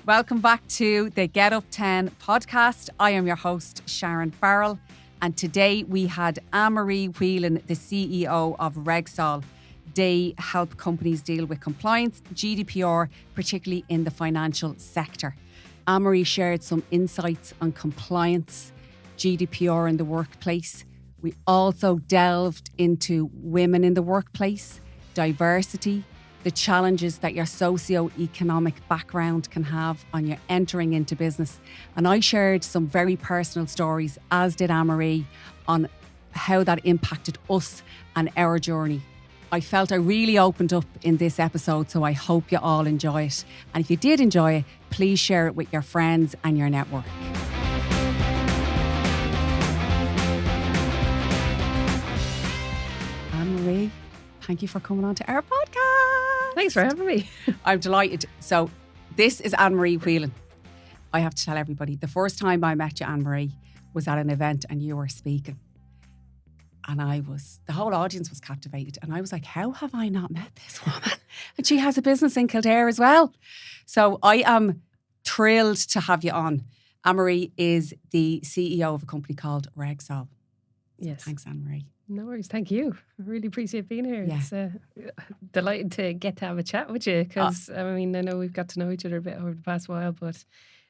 Welcome back to the Get Up 10 podcast. I am your host, Sharon Farrell, and today we had AnneMarie Whelan, the CEO of RegSol. They help companies deal with compliance, GDPR, particularly in the financial sector. AnneMarie shared some insights on compliance, GDPR in the workplace. We also delved into women in the workplace, diversity, the challenges that your socioeconomic background can have on your entering into business. And I shared some very personal stories, as did AnneMarie, on how that impacted us and our journey. I felt I really opened up in this episode, so I hope you all enjoy it. And if you did enjoy it, please share it with your friends and your network. AnneMarie, thank you for coming on to our podcast. Thanks for having me. I'm delighted. So this is AnneMarie Whelan. I have to tell everybody, the first time I met you, AnneMarie, was at an event and you were speaking. And the whole audience was captivated. And I was like, how have I not met this woman? And she has a business in Kildare as well. So I am thrilled to have you on. AnneMarie is the CEO of a company called RegSol. Yes. Thanks, AnneMarie. No worries. Thank you. I really appreciate being here. Yeah. It's delighted to get to have a chat with you because, I know we've got to know each other a bit over the past while, but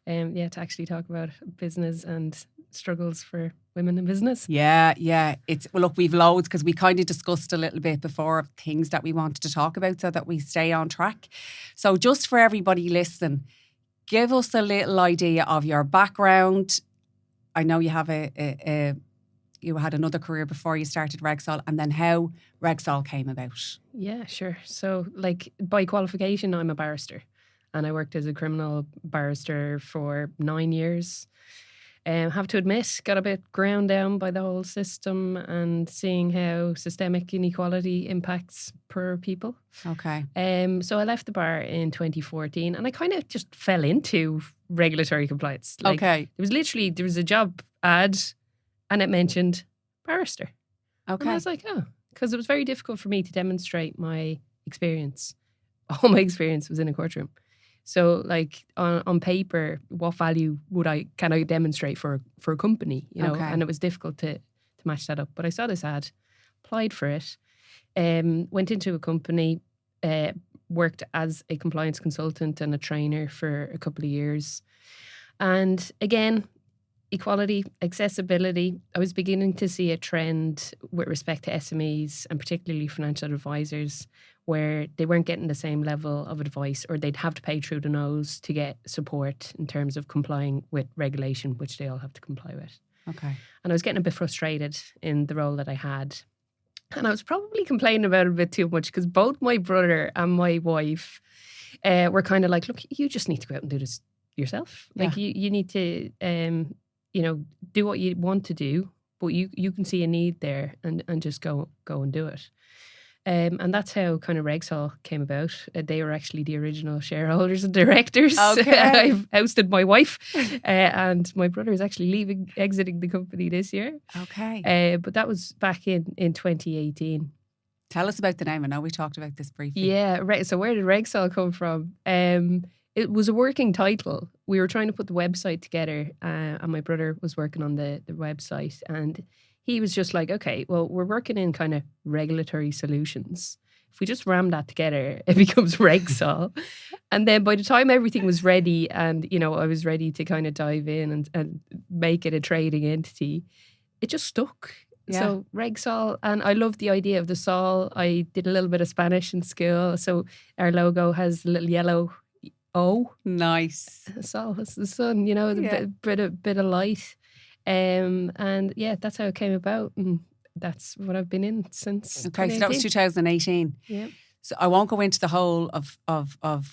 to actually talk about business and struggles for women in business. Yeah. Look, we've loads because we kind of discussed a little bit before of things that we wanted to talk about so that we stay on track. So just for everybody listening, give us a little idea of your background. I know you have you had another career before you started RegSol, and then how RegSol came about. Yeah, sure. So by qualification, I'm a barrister and I worked as a criminal barrister for 9 years. Have to admit, got a bit ground down by the whole system and seeing how systemic inequality impacts poor people. Okay. So I left the bar in 2014 and I kind of just fell into regulatory compliance. Okay. There was a job ad and it mentioned barrister. Okay. And I was like, because it was very difficult for me to demonstrate my experience. All my experience was in a courtroom. So on paper, what value can I demonstrate for a company, Okay. And it was difficult to match that up. But I saw this ad, applied for it, went into a company, worked as a compliance consultant and a trainer for a couple of years. And again, equality, accessibility, I was beginning to see a trend with respect to SMEs and particularly financial advisors where they weren't getting the same level of advice or they'd have to pay through the nose to get support in terms of complying with regulation, which they all have to comply with. Okay. And I was getting a bit frustrated in the role that I had. And I was probably complaining about it a bit too much because both my brother and my wife were kind of like, look, you just need to go out and do this yourself. You need to do what you want to do, but you can see a need there and just go and do it. And that's how kind of RegSol came about. They were actually the original shareholders and directors. Okay. I've ousted my wife and my brother is actually exiting the company this year. Okay. But that was back in 2018. Tell us about the name. I know we talked about this briefly. Yeah, right. So where did RegSol come from? It was a working title. We were trying to put the website together and my brother was working on the website and he was just like, okay, well, we're working in kind of regulatory solutions. If we just ram that together, it becomes RegSol. And then by the time everything was ready and, I was ready to kind of dive in and make it a trading entity, it just stuck. Yeah. So RegSol, and I love the idea of the sol. I did a little bit of Spanish in school. So our logo has a little yellow O. Nice. Sol, it's the sun, a bit of light. And yeah, that's how it came about. And that's what I've been in since. Okay, so that was 2018. Yeah. So I won't go into the whole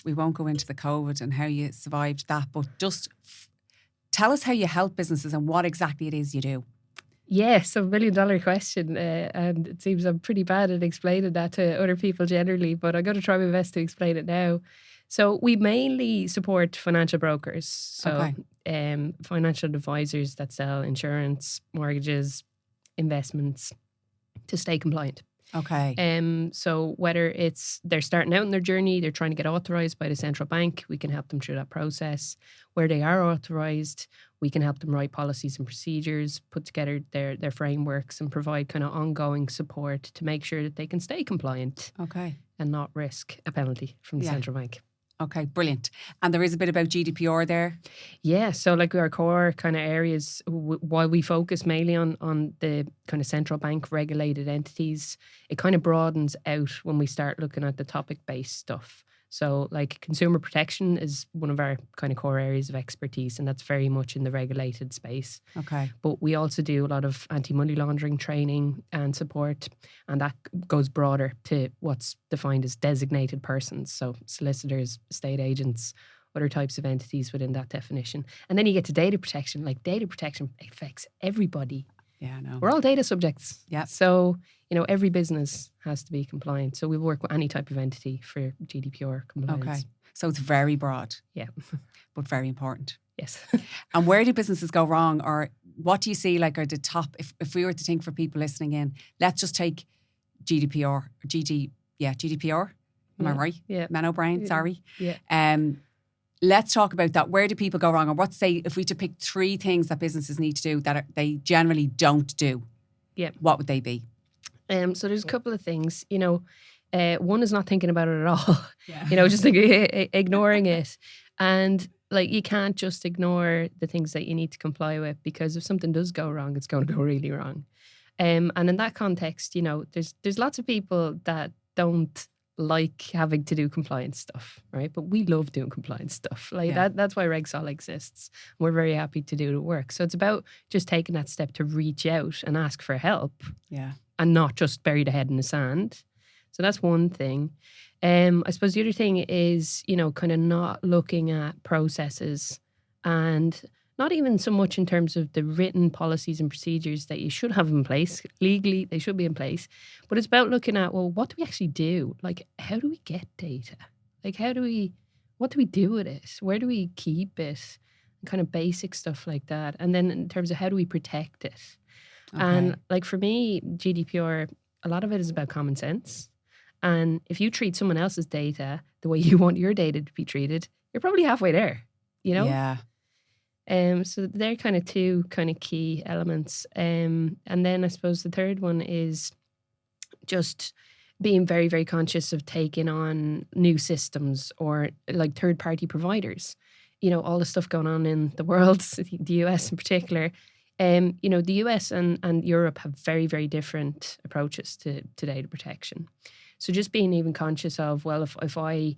we won't go into the COVID and how you survived that, but just tell us how you help businesses and what exactly it is you do. Yeah, so $1 million question. And it seems I'm pretty bad at explaining that to other people generally, but I'm going to try my best to explain it now. So we mainly support financial brokers. So financial advisors that sell insurance, mortgages, investments to stay compliant. Okay. So whether it's they're starting out in their journey, they're trying to get authorised by the central bank, we can help them through that process. Where they are authorised, we can help them write policies and procedures, put together their frameworks and provide kind of ongoing support to make sure that they can stay compliant Okay. and not risk a penalty from the central bank. Okay, brilliant. And there is a bit about GDPR there? Yeah, so like our core kind of areas, while we focus mainly on the kind of central bank regulated entities, it kind of broadens out when we start looking at the topic-based stuff. So like consumer protection is one of our kind of core areas of expertise, and that's very much in the regulated space. Okay. But we also do a lot of anti-money laundering training and support, and that goes broader to what's defined as designated persons. So solicitors, estate agents, other types of entities within that definition. And then you get to data protection. Like data protection affects everybody. Yeah, I know. We're all data subjects. Yeah. So, every business has to be compliant. So we work with any type of entity for GDPR compliance. Okay. So it's very broad. Yeah. But very important. Yes. And where do businesses go wrong, or what do you see like are the top, if we were to think for people listening in, let's just take GDPR. Am I right? Yeah. Menno brain, sorry. Yeah. Let's talk about that. Where do people go wrong? Or what say, if we to pick 3 things that businesses need to do that they generally don't do, what would they be? So there's a couple of things. One is not thinking about it at all. Yeah. Just ignoring it. And like you can't just ignore the things that you need to comply with, because if something does go wrong, it's going to go really wrong. And in that context, there's lots of people that don't like having to do compliance stuff, right? But we love doing compliance stuff. That's why RegSol exists. We're very happy to do the work. So it's about just taking that step to reach out and ask for help. Yeah. And not just bury the head in the sand. So that's one thing. I suppose the other thing is, kind of not looking at processes, and not even so much in terms of the written policies and procedures that you should have in place. Legally, they should be in place. But it's about looking at, well, what do we actually do? Like, how do we get data? Like, what do we do with it? Where do we keep it? Kind of basic stuff like that. And then in terms of how do we protect it? Okay. And like for me, GDPR, a lot of it is about common sense. And if you treat someone else's data the way you want your data to be treated, you're probably halfway there, Yeah. So they're kind of 2 kind of key elements. And then I suppose the third one is just being very, very conscious of taking on new systems or like third-party providers. All the stuff going on in the world, the US in particular. The US and Europe have very, very different approaches to data protection. So just being even conscious of, well, if I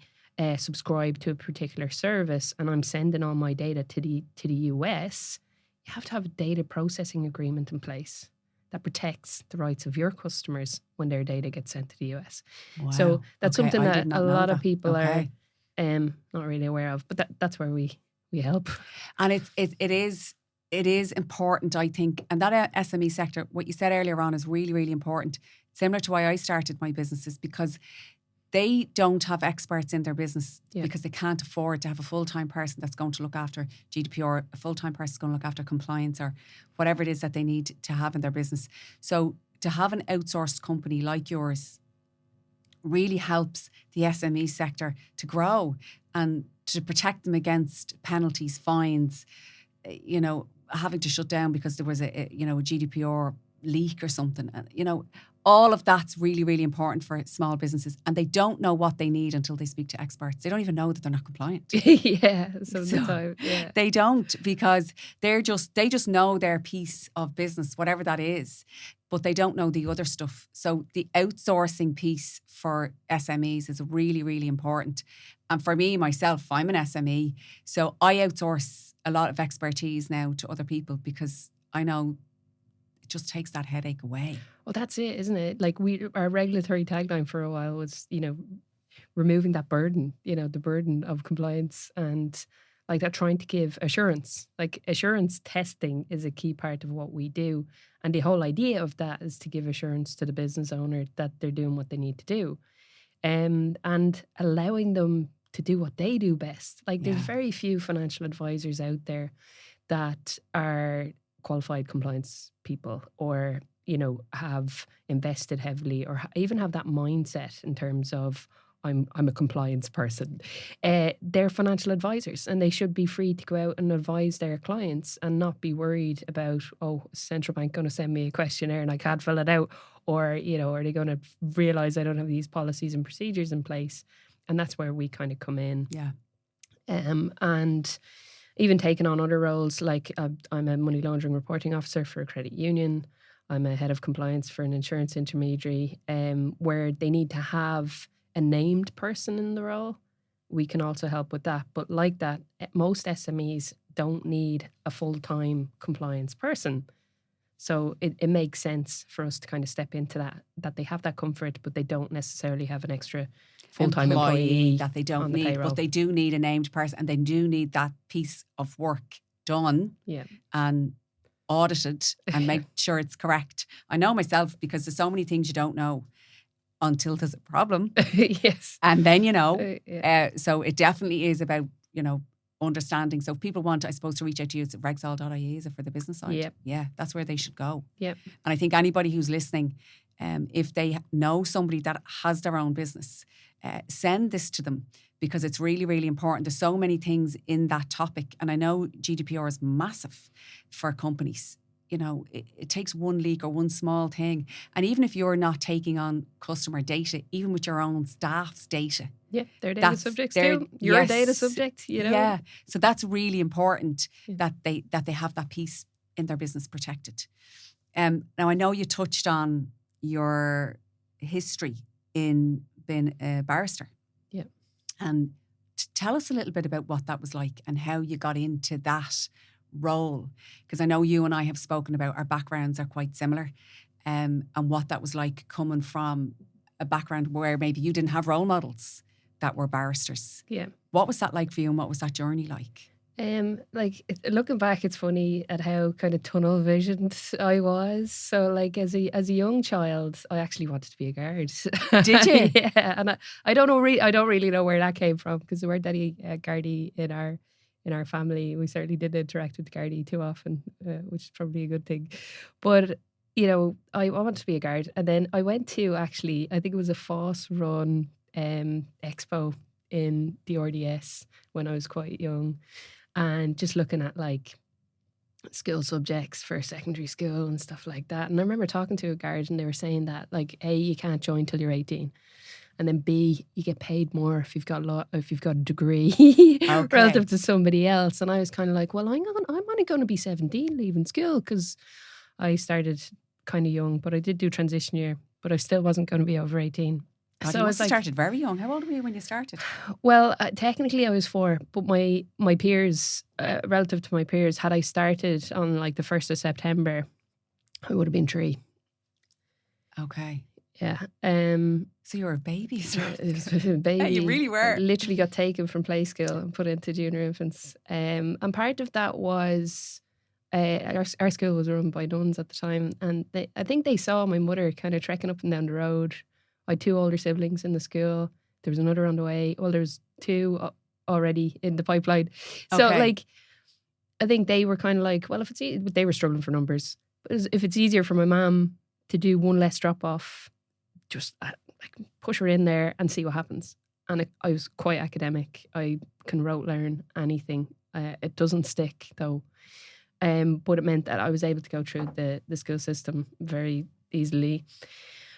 subscribe to a particular service and I'm sending all my data to the US, you have to have a data processing agreement in place that protects the rights of your customers when their data gets sent to the US. Wow. So that's something that a lot of people are not really aware of, but that's where we help. And it is important, I think, and that SME sector, what you said earlier on, is really, really important. Similar to why I started my businesses, because they don't have experts in their business because they can't afford to have a full-time person that's going to look after GDPR, a full-time person is going to look after compliance or whatever it is that they need to have in their business. So to have an outsourced company like yours really helps the SME sector to grow and to protect them against penalties, fines, having to shut down because there was a GDPR leak or something. All of that's really, really important for small businesses, and they don't know what they need until they speak to experts. They don't even know that they're not compliant. Some of the time, yeah. They don't, because they just know their piece of business, whatever that is, but they don't know the other stuff. So the outsourcing piece for SMEs is really, really important. And for me, myself, I'm an SME, so I outsource a lot of expertise now to other people because I know it just takes that headache away. Well, that's it, isn't it? Like our regulatory tagline for a while was, removing that burden, the burden of compliance, and like that, trying to give assurance. Like assurance testing is a key part of what we do. And the whole idea of that is to give assurance to the business owner that they're doing what they need to do. And allowing them to do what they do best. Like there's very few financial advisors out there that are qualified compliance people, or, you know, have invested heavily, or even have that mindset in terms of I'm a compliance person. They're financial advisors, and they should be free to go out and advise their clients and not be worried about, oh, is central bank going to send me a questionnaire and I can't fill it out, or, you know, are they going to realise I don't have these policies and procedures in place? And that's where we kind of come in. Yeah. And even taking on other roles, like I'm a Money Laundering Reporting Officer for a credit union. I'm a head of compliance for an insurance intermediary, where they need to have a named person in the role. We can also help with that. But like that, most SMEs don't need a full-time compliance person. So it makes sense for us to kind of step into that they have that comfort, but they don't necessarily have an extra full-time employee that they don't on the need, payroll. but they do need a named person, and they do need that piece of work done and audited and make sure it's correct. I know myself, because there's so many things you don't know until there's a problem. Yes. And then, you know, so it definitely is about, you know, understanding. So if people want, I suppose, to reach out to you, it's at regsol.ie, is it, for the business side? Yep. Yeah, that's where they should go. Yep. And I think anybody who's listening, if they know somebody that has their own business, send this to them, because it's really, really important. There's so many things in that topic. And I know GDPR is massive for companies. You know, it takes one leak or one small thing. And even if you're not taking on customer data, even with your own staff's data. Yeah, they're data subjects too. You're a data subject, you know. Yeah. So that's really important that they have that piece in their business protected. Now, I know you touched on your history in being a barrister. Yeah. And tell us a little bit about what that was like and how you got into that role, because I know you and I have spoken about our backgrounds are quite similar, and what that was like coming from a background where maybe you didn't have role models that were barristers. Yeah. What was that like for you, and what was that journey like? Looking back, it's funny at how kind of tunnel visioned I was. So, like, as a young child, I actually wanted to be a guard. Did you? Yeah, and I don't know. I don't really know where that came from, because there weren't any Gardaí in our family. We certainly didn't interact with the Gardaí too often, which is probably a good thing. But, you know, I wanted to be a guard, and then I went to, actually, I think it was a FOSS run expo in the RDS when I was quite young. And just looking at like skill subjects for secondary school and stuff like that. And I remember talking to a guard, and they were saying that, like, A, you can't join till you're 18. And then B, you get paid more if you've got a degree relative to somebody else. And I was kind of like, well, I'm only going to be 17 leaving school, because I started kind of young, but I did do transition year, but I still wasn't going to be over 18. God, so you must have started very young. How old were you when you started? Well, technically I was 4, but my peers, relative to my peers, had I started on like the 1st of September, I would have been 3. Okay. Yeah. So you were a baby. It was a baby. Yeah, you really were. I literally got taken from play school and put into junior infants. And part of that was our school was run by nuns at the time, and I think they saw my mother kind of trekking up and down the road. I had 2 older siblings in the school. There was another on the way. Well, there's 2 already in the pipeline. So, like, I think they were kind of like, well, if it's they were struggling for numbers. But if it's easier for my mum to do one less drop off, just like push her in there and see what happens. And I was quite academic. I can rote learn anything. It doesn't stick though. But it meant that I was able to go through the school system very easily.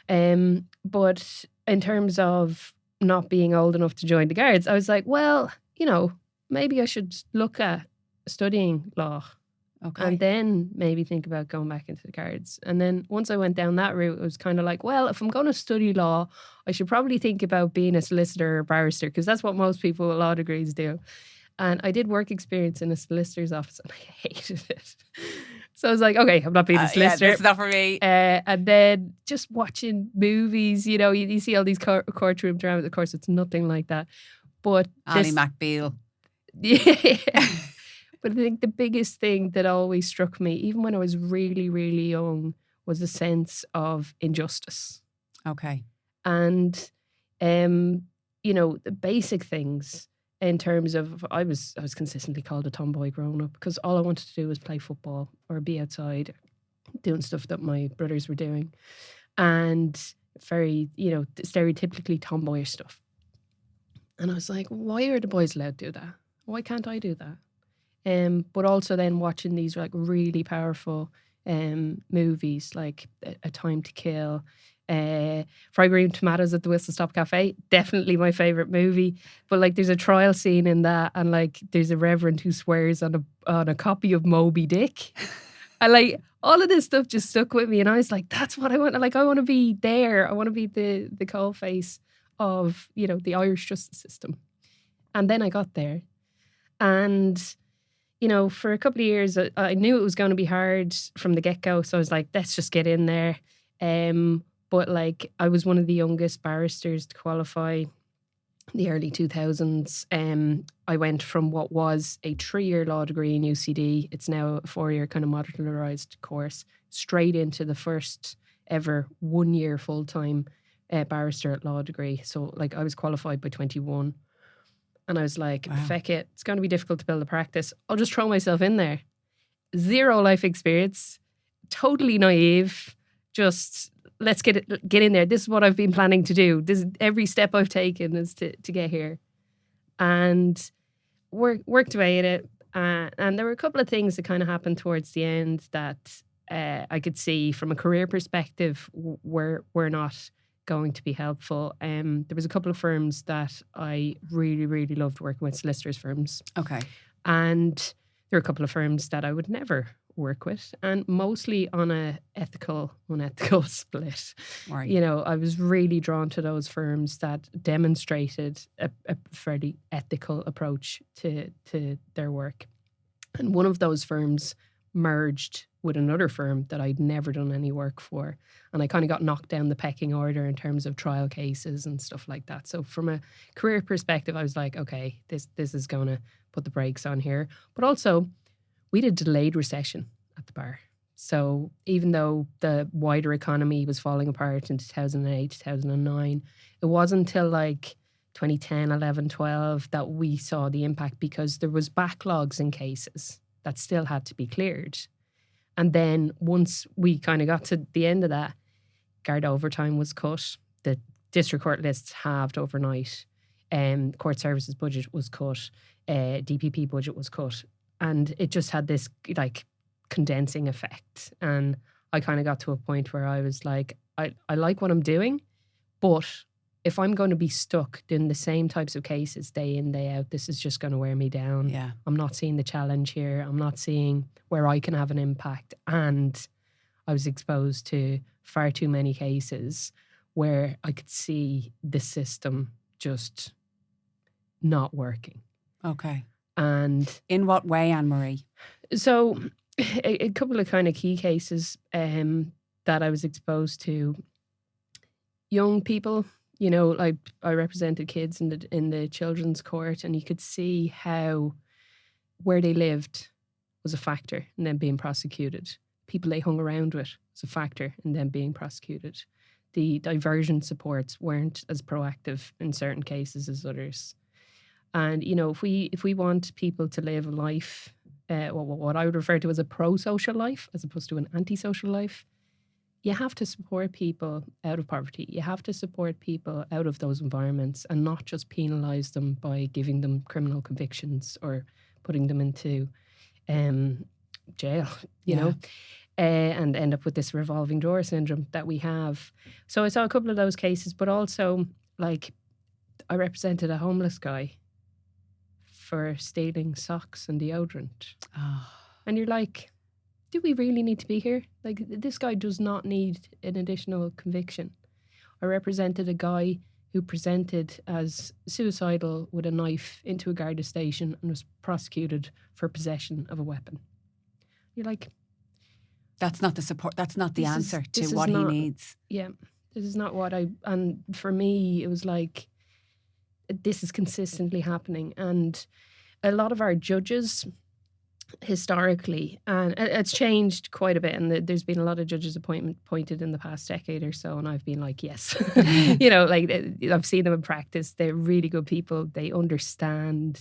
But in terms of not being old enough to join the guards, I was like, well, you know, maybe I should look at studying law. Okay. And then maybe think about going back into the guards. And then once I went down that route, it was kind of like, well, if I'm going to study law, I should probably think about being a solicitor or barrister, because that's what most people with law degrees do. And I did work experience in a solicitor's office, and I hated it. So I was like, okay, I'm not being a solicitor. Yeah, that's not for me. And then just watching movies, you know, you see all these courtroom dramas. Of course, it's nothing like that. But Ally McBeal. Yeah. But I think the biggest thing that always struck me, even when I was really, really young, was a sense of injustice. Okay. And, you know, the basic things. in terms of I was consistently called a tomboy growing up because all I wanted to do was play football or be outside doing stuff that my brothers were doing, and very, stereotypically tomboyish stuff. And I was like, why are the boys allowed to do that? Why can't I do that? But also then watching these like really powerful movies like A Time to Kill, Fried Green Tomatoes at the Whistle Stop Cafe, definitely my favourite movie. But like there's a trial scene in that, and like there's a reverend who swears on a copy of Moby Dick. And like all of this stuff just stuck with me, and I was like, that's what I want. Like I want to be there. I want to be the coalface of, the Irish justice system. And then I got there, and for a couple of years I knew it was going to be hard from the get-go, so I was like, let's just get in there. But like I was one of the youngest barristers to qualify in the early 2000s. I went from what was a 3-year law degree in UCD, it's now a 4-year kind of modularised course, straight into the first ever 1-year full-time barrister at law degree. So like I was qualified by 21, and I was like, wow, feck it, it's going to be difficult to build a practice. I'll just throw myself in there. Zero life experience, totally naive, just let's get in there. This is what I've been planning to do. Every step I've taken is to get here, and worked away at it. And there were a couple of things that kind of happened towards the end that I could see from a career perspective were not going to be helpful. There was a couple of firms that I really, really loved working with, solicitors firms. Okay. And there were a couple of firms that I would never work with, and mostly on a ethical, unethical split. Right. I was really drawn to those firms that demonstrated a fairly ethical approach to their work. And one of those firms merged with another firm that I'd never done any work for. And I kind of got knocked down the pecking order in terms of trial cases and stuff like that. So from a career perspective, I was like, okay, this is going to put the brakes on here. But also, we had a delayed recession at the bar. So even though the wider economy was falling apart in 2008, 2009, it wasn't until like 2010, 11, 12 that we saw the impact, because there was backlogs in cases that still had to be cleared. And then once we kind of got to the end of that, guard overtime was cut. The district court lists halved overnight. Court services budget was cut. DPP budget was cut. And it just had this like condensing effect. And I kind of got to a point where I was like, I like what I'm doing, but if I'm going to be stuck doing the same types of cases day in, day out, this is just going to wear me down. Yeah. I'm not seeing the challenge here. I'm not seeing where I can have an impact. And I was exposed to far too many cases where I could see the system just not working. Okay. And in what way, AnneMarie? So a couple of kind of key cases that I was exposed to. Young people, like I represented kids in the children's court, and you could see how where they lived was a factor in them being prosecuted. People they hung around with was a factor in them being prosecuted. The diversion supports weren't as proactive in certain cases as others. And, if we want people to live a life, what I would refer to as a pro-social life as opposed to an anti-social life, you have to support people out of poverty. You have to support people out of those environments and not just penalise them by giving them criminal convictions or putting them into jail, you know, and end up with this revolving door syndrome that we have. So I saw a couple of those cases, but also, like, I represented a homeless guy for stealing socks and deodorant. Oh. And you're like, do we really need to be here? Like, this guy does not need an additional conviction. I represented a guy who presented as suicidal with a knife into a Garda station and was prosecuted for possession of a weapon. You're like, that's not the support. That's not the answer to what he needs. Yeah, this is not what and for me, it was like, this is consistently happening. And a lot of our judges historically, and it's changed quite a bit, and there's been a lot of judges appointed in the past decade or so, and I've been like, yes. Like I've seen them in practice. They're really good people. They understand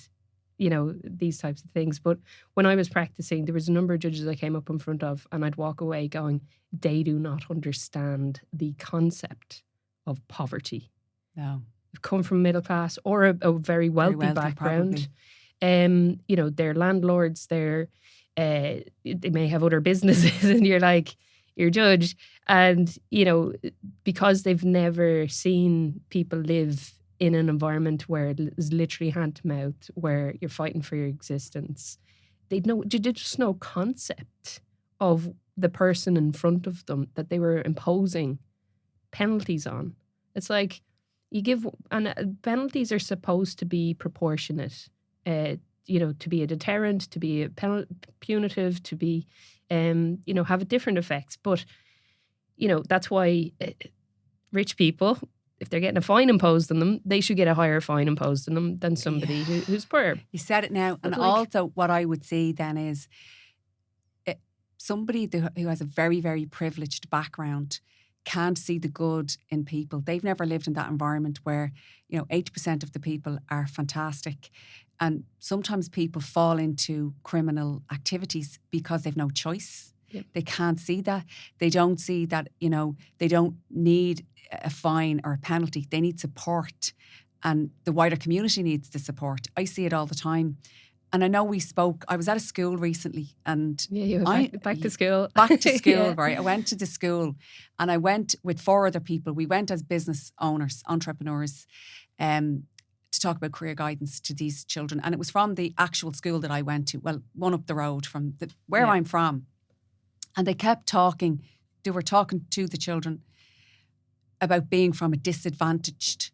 these types of things. But when I was practicing, there was a number of judges I came up in front of, and I'd walk away going, they do not understand the concept of poverty. No. They've come from middle class or a very wealthy background. They're landlords, they may have other businesses, and you're like, you're judged. And, because they've never seen people live in an environment where it is literally hand to mouth, where you're fighting for your existence, they just no concept of the person in front of them that they were imposing penalties on. It's like and penalties are supposed to be proportionate, to be a deterrent, to be a punitive, to be, have different effects. But, that's why rich people, if they're getting a fine imposed on them, they should get a higher fine imposed on them than somebody who's poor. You said it now. And also what I would see then is somebody who has a very, very privileged background can't see the good in people. They've never lived in that environment where, 80% of the people are fantastic. And sometimes people fall into criminal activities because they've no choice. Yep. They can't see that. They don't see that, they don't need a fine or a penalty. They need support. And the wider community needs the support. I see it all the time. And I know I was at a school recently, and you went back to school. Back to school, right? I went to the school, and I went with 4 other people. We went as business owners, entrepreneurs, to talk about career guidance to these children. And it was from the actual school that I went to, well, one up the road from where I'm from. And they kept talking. They were talking to the children about being from a disadvantaged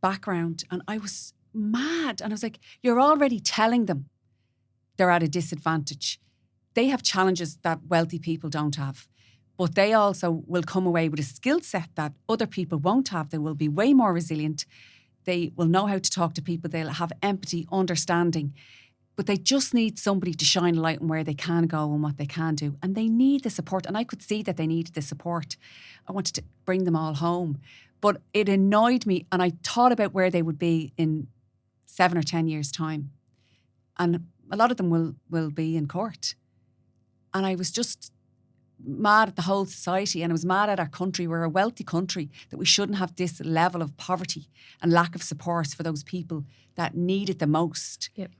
background, and I was mad. And I was like, you're already telling them they're at a disadvantage. They have challenges that wealthy people don't have, but they also will come away with a skill set that other people won't have. They will be way more resilient. They will know how to talk to people. They'll have empathy, understanding, but they just need somebody to shine a light on where they can go and what they can do. And they need the support. And I could see that they needed the support. I wanted to bring them all home, but it annoyed me. And I thought about where they would be in 7 or 10 years' time. And a lot of them will be in court. And I was just mad at the whole society, and I was mad at our country. We're a wealthy country, that we shouldn't have this level of poverty and lack of support for those people that need it the most. Yep.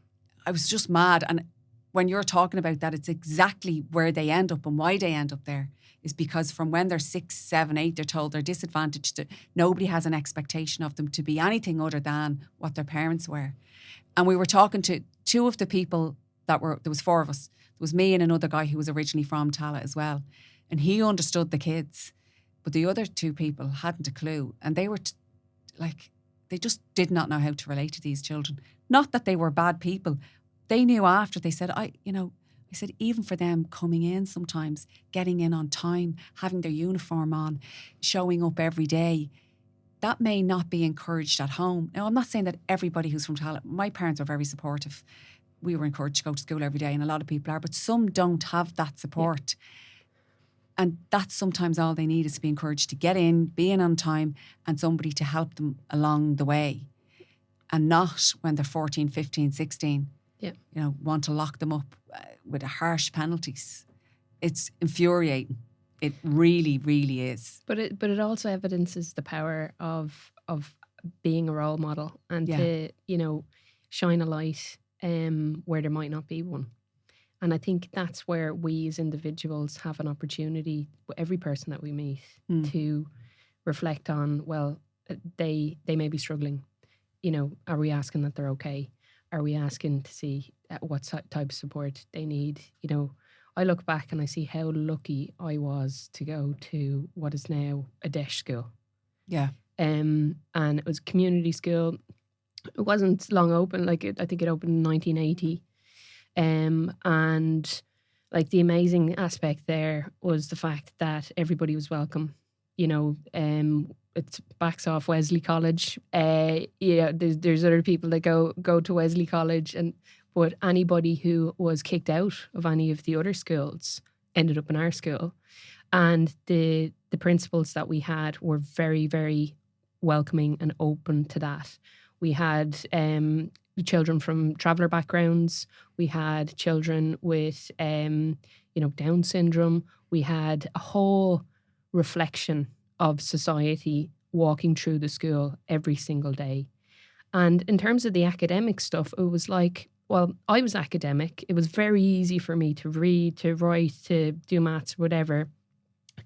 I was just mad. And when you're talking about that, it's exactly where they end up, and why they end up there is because from when they're 6, 7, 8, they're told they're disadvantaged. That nobody has an expectation of them to be anything other than what their parents were. And we were talking to 2 of the people there was 4 of us. There was me and another guy who was originally from Tala as well. And he understood the kids, but the other 2 people hadn't a clue. And they were they just did not know how to relate to these children. Not that they were bad people. They knew after. They said, I said, even for them coming in sometimes, getting in on time, having their uniform on, showing up every day, that may not be encouraged at home. Now, I'm not saying that everybody who's from Tallaght, my parents are very supportive. We were encouraged to go to school every day, and a lot of people are, but some don't have that support. Yeah. And that's sometimes all they need, is to be encouraged to get in, be in on time, and somebody to help them along the way. And not when they're 14, 15, 16, want to lock them up with harsh penalties. It's infuriating. It really, really is. But it also evidences the power of being a role model, and to shine a light where there might not be one. And I think that's where we as individuals have an opportunity, every person that we meet, to reflect on, well, they may be struggling. Are we asking that they're okay? Are we asking to see what type of support they need? I look back and I see how lucky I was to go to what is now a DESH school. Yeah. And it was a community school. It wasn't long open. I think it opened in 1980. And the amazing aspect there was the fact that everybody was welcome. It backs off Wesley College. There's other people that go to Wesley College, but anybody who was kicked out of any of the other schools ended up in our school. And the principals that we had were very, very welcoming and open to that. We had children from traveller backgrounds. We had children with, Down syndrome. We had a whole reflection of society walking through the school every single day. And in terms of the academic stuff, it was like, well, I was academic. It was very easy for me to read, to write, to do maths, whatever.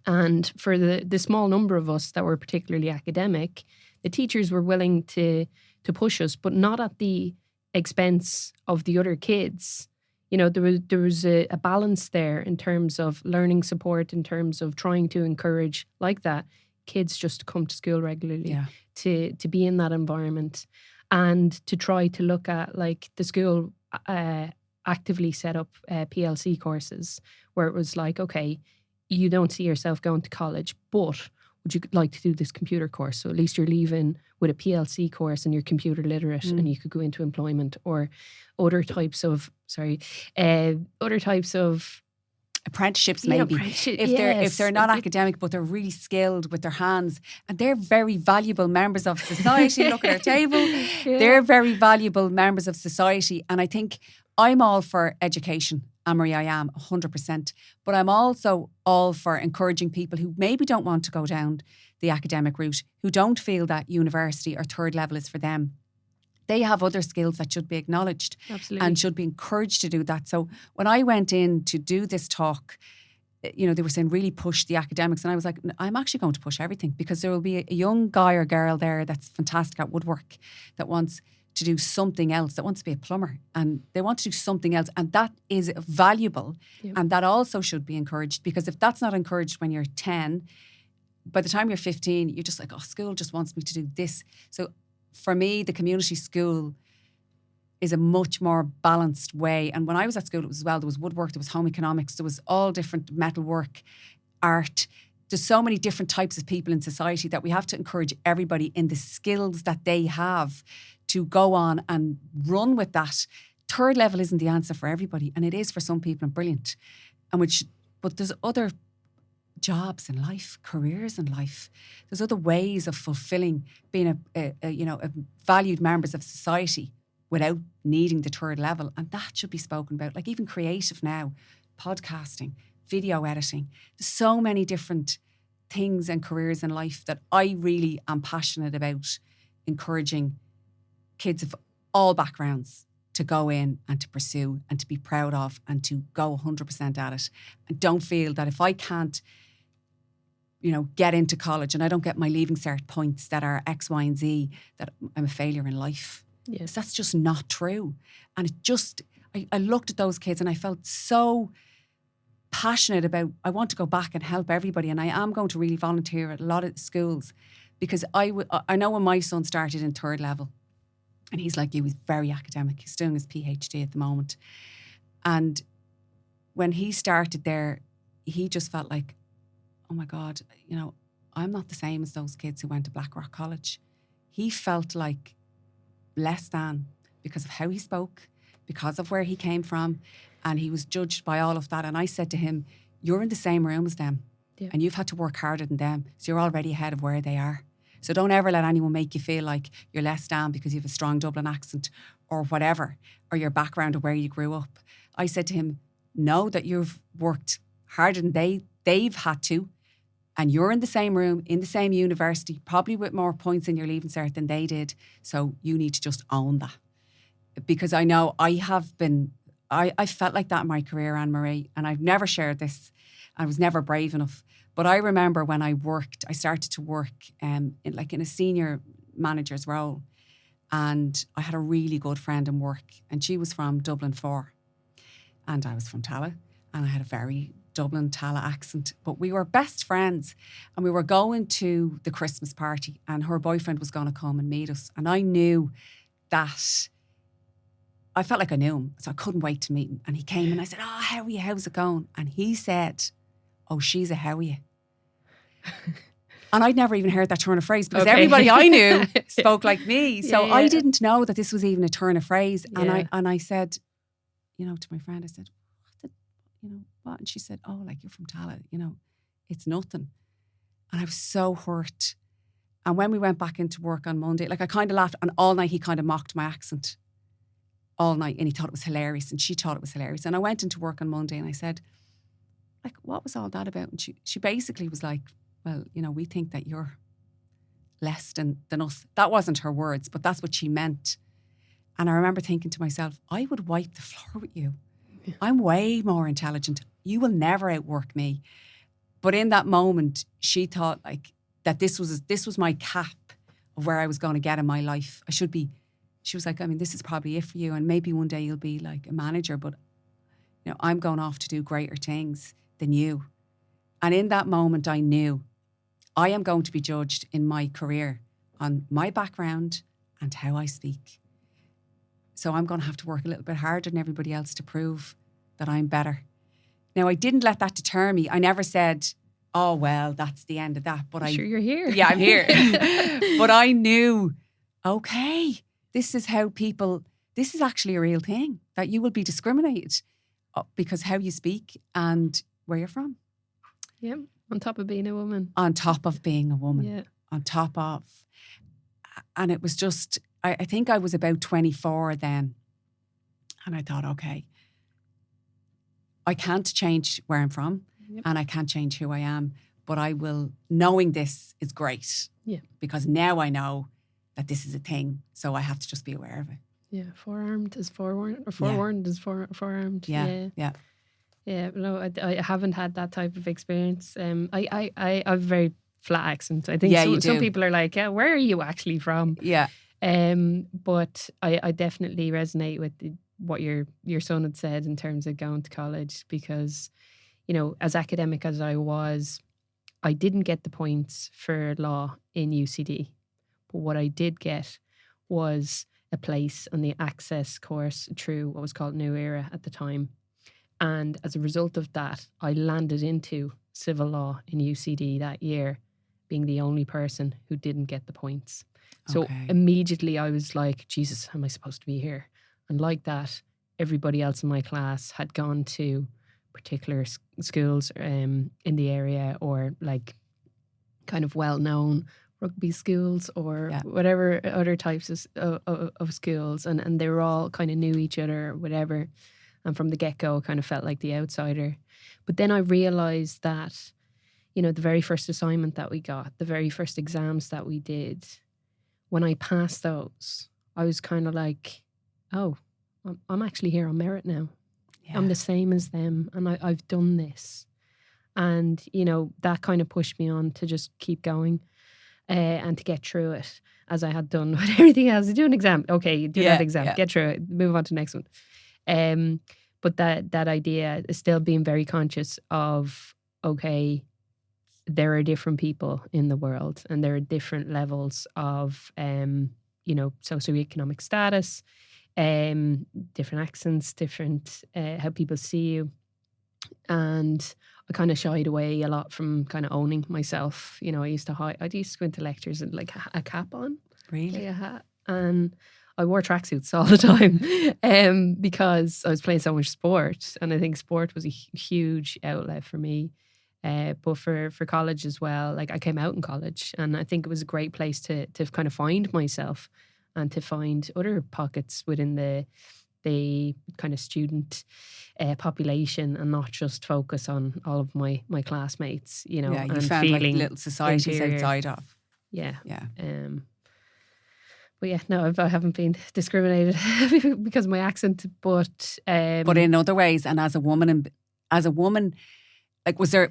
And for the small number of us that were particularly academic, the teachers were willing to push us, but not at the expense of the other kids. There was a balance there in terms of learning support, in terms of trying to encourage, like that, kids just to come to school regularly, to be in that environment, and to try to look at, like, the school actively set up PLC courses where it was like, okay, you don't see yourself going to college, but would you like to do this computer course? So at least you're leaving with a PLC course and you're computer literate and you could go into employment, or other types of apprenticeships, maybe. If they're not academic but they're really skilled with their hands, and they're very valuable members of society. Look at our table. Yeah. They're very valuable members of society. And I think I'm all for education. AnneMarie, I am 100%. But I'm also all for encouraging people who maybe don't want to go down the academic route, who don't feel that university or third level is for them. They have other skills that should be acknowledged. Absolutely. And should be encouraged to do that. So when I went in to do this talk, they were saying really push the academics. And I was like, I'm actually going to push everything, because there will be a young guy or girl there that's fantastic at woodwork, that wants to do something else, that wants to be a plumber, and they want to do something else, and that is valuable. Yep. And that also should be encouraged, because if that's not encouraged when you're 10, by the time you're 15, you're just like, oh, school just wants me to do this. So for me, the community school is a much more balanced way. And when I was at school, it was, well, there was woodwork, there was home economics, there was all different metalwork, art. There's so many different types of people in society that we have to encourage everybody in the skills that they have to go on and run with that. Third level isn't the answer for everybody, and it is for some people, and brilliant. But there's other jobs in life, careers in life. There's other ways of fulfilling being a valued members of society without needing the third level, and that should be spoken about. Like even creative now, podcasting, video editing. There's so many different things and careers in life that I really am passionate about encouraging kids of all backgrounds to go in and to pursue and to be proud of and to go 100% at it. And don't feel that if I can't, get into college and I don't get my leaving cert points that are X, Y, and Z, that I'm a failure in life. Yes. That's just not true. And I looked at those kids and I felt so passionate about, I want to go back and help everybody. And I am going to really volunteer at a lot of schools, because I know when my son started in third level, and he's like you, he's very academic. He's doing his PhD at the moment. And when he started there, he just felt like, oh my God, I'm not the same as those kids who went to Blackrock College. He felt like less than, because of how he spoke, because of where he came from, and he was judged by all of that. And I said to him, you're in the same room as them, and you've had to work harder than them, so you're already ahead of where they are. So don't ever let anyone make you feel like you're less than because you have a strong Dublin accent or whatever, or your background or where you grew up. I said to him, know that you've worked harder than they've had to, and you're in the same room, in the same university, probably with more points in your leaving cert than they did. So you need to just own that. Because I know I felt like that in my career, AnneMarie, and I've never shared this. I was never brave enough. But I remember when I started to work in a senior manager's role, and I had a really good friend in work, and she was from Dublin 4, and I was from Tala, and I had a very Dublin Tala accent, but we were best friends, and we were going to the Christmas party, and her boyfriend was going to come and meet us, and I knew that. I felt like I knew him, so I couldn't wait to meet him. And he came and I said, oh, how are you? How's it going? And he said, oh, she's a how are you? And I'd never even heard that turn of phrase, because everybody I knew spoke like me. So I didn't know that this was even a turn of phrase. And I said, to my friend, I said, what? And she said, oh, like, you're from Tala, it's nothing. And I was so hurt. And when we went back into work on Monday, like, I kind of laughed, and all night he kind of mocked my accent. All night, and he thought it was hilarious, and she thought it was hilarious. And I went into work on Monday and I said, like, what was all that about? And she basically was like, well, we think that you're less than us. That wasn't her words, but that's what she meant. And I remember thinking to myself, I would wipe the floor with you. Yeah. I'm way more intelligent. You will never outwork me. But in that moment, she thought like that this was my cap of where I was going to get in my life. She was like, I mean, this is probably it for you. And maybe one day you'll be like a manager, but I'm going off to do greater things than you. And in that moment, I knew I am going to be judged in my career on my background and how I speak. So I'm going to have to work a little bit harder than everybody else to prove that I'm better. Now, I didn't let that deter me. I never said, oh, well, that's the end of that. But sure you're here. Yeah, I'm here. But I knew, okay, this is actually a real thing, that you will be discriminated because how you speak and where you're from. Yeah, on top of being a woman. On top of being a woman. Yeah. On top of. And it was just, I think I was about 24 then. And I thought, okay, I can't change where I'm from. Yep. And I can't change who I am. But I will, knowing this is great. Yeah. Because now I know that this is a thing. So I have to just be aware of it. Yeah, forearmed is forewarned, or forewarned is forearmed. Yeah. Yeah, no, I haven't had that type of experience. I have a very flat accent. I think some people are like, yeah, where are you actually from? Yeah. But I definitely resonate with what your son had said in terms of going to college, because, as academic as I was, I didn't get the points for law in UCD. But what I did get was a place on the access course through what was called New Era at the time. And as a result of that, I landed into civil law in UCD that year, being the only person who didn't get the points. So immediately I was like, Jesus, how am I supposed to be here? And like that, everybody else in my class had gone to particular schools in the area, or like kind of well-known rugby schools or whatever other types of schools. And they were all kind of knew each other or whatever. And from the get-go, kind of felt like the outsider. But then I realised that, the very first assignment that we got, the very first exams that we did, when I passed those, I was kind of like, oh, I'm actually here on merit now. Yeah. I'm the same as them, and I've done this. And, that kind of pushed me on to just keep going and to get through it, as I had done with everything else. Do an exam. Okay, you do that exam. Yeah. Get through it. Move on to the next one. But that idea is still being very conscious of, okay, there are different people in the world, and there are different levels of, socioeconomic status, different accents, different how people see you. And I kind of shied away a lot from kind of owning myself. I used to go into lectures and like a cap on. Really? Like a hat. And I wore tracksuits all the time because I was playing so much sport, and I think sport was a huge outlet for me. But for college as well, like I came out in college, and I think it was a great place to kind of find myself and to find other pockets within the kind of student population, and not just focus on all of my classmates, you and found feeling like little societies interior. Outside of. Yeah. But yeah, no, I haven't been discriminated because of my accent, but in other ways, and as a woman, like was there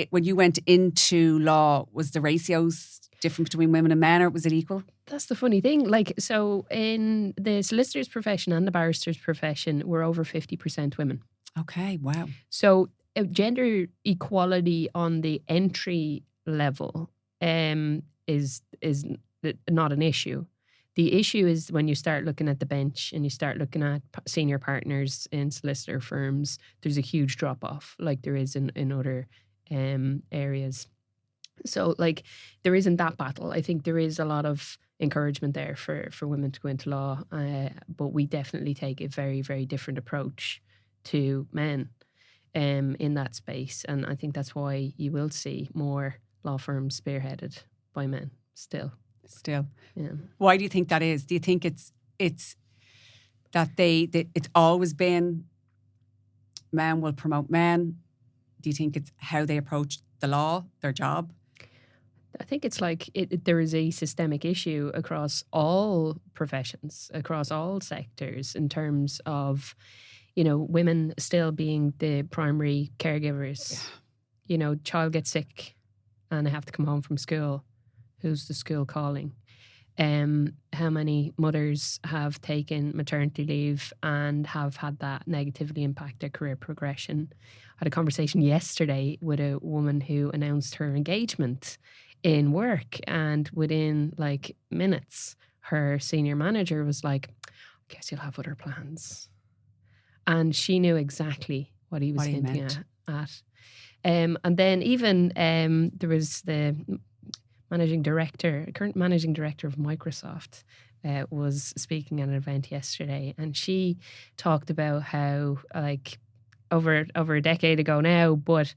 when you went into law, was the ratios different between women and men, or was it equal? That's the funny thing. Like, so in the solicitor's profession and the barrister's profession, we're over 50% women. Okay, wow. So gender equality on the entry level is not an issue. The issue is when you start looking at the bench and you start looking at senior partners in solicitor firms, there's a huge drop-off like there is in other areas. So like there isn't that battle. I think there is a lot of encouragement there for women to go into law, but we definitely take a very, very different approach to men in that space. And I think that's why you will see more law firms spearheaded by men still. Yeah. Why do you think that is? Do you think it's that it's always been men will promote men? Do you think it's how they approach the law, their job? I think it's like there is a systemic issue across all professions, across all sectors, in terms of, women still being the primary caregivers. Yeah. Child gets sick and they have to come home from school. Who's the school calling? How many mothers have taken maternity leave and have had that negatively impact their career progression? I had a conversation yesterday with a woman who announced her engagement in work, and within like minutes, her senior manager was like, I guess you'll have other plans. And she knew exactly what he was hinting at. And then even there was the current managing director of Microsoft was speaking at an event yesterday, and she talked about how, like, over a decade ago now, but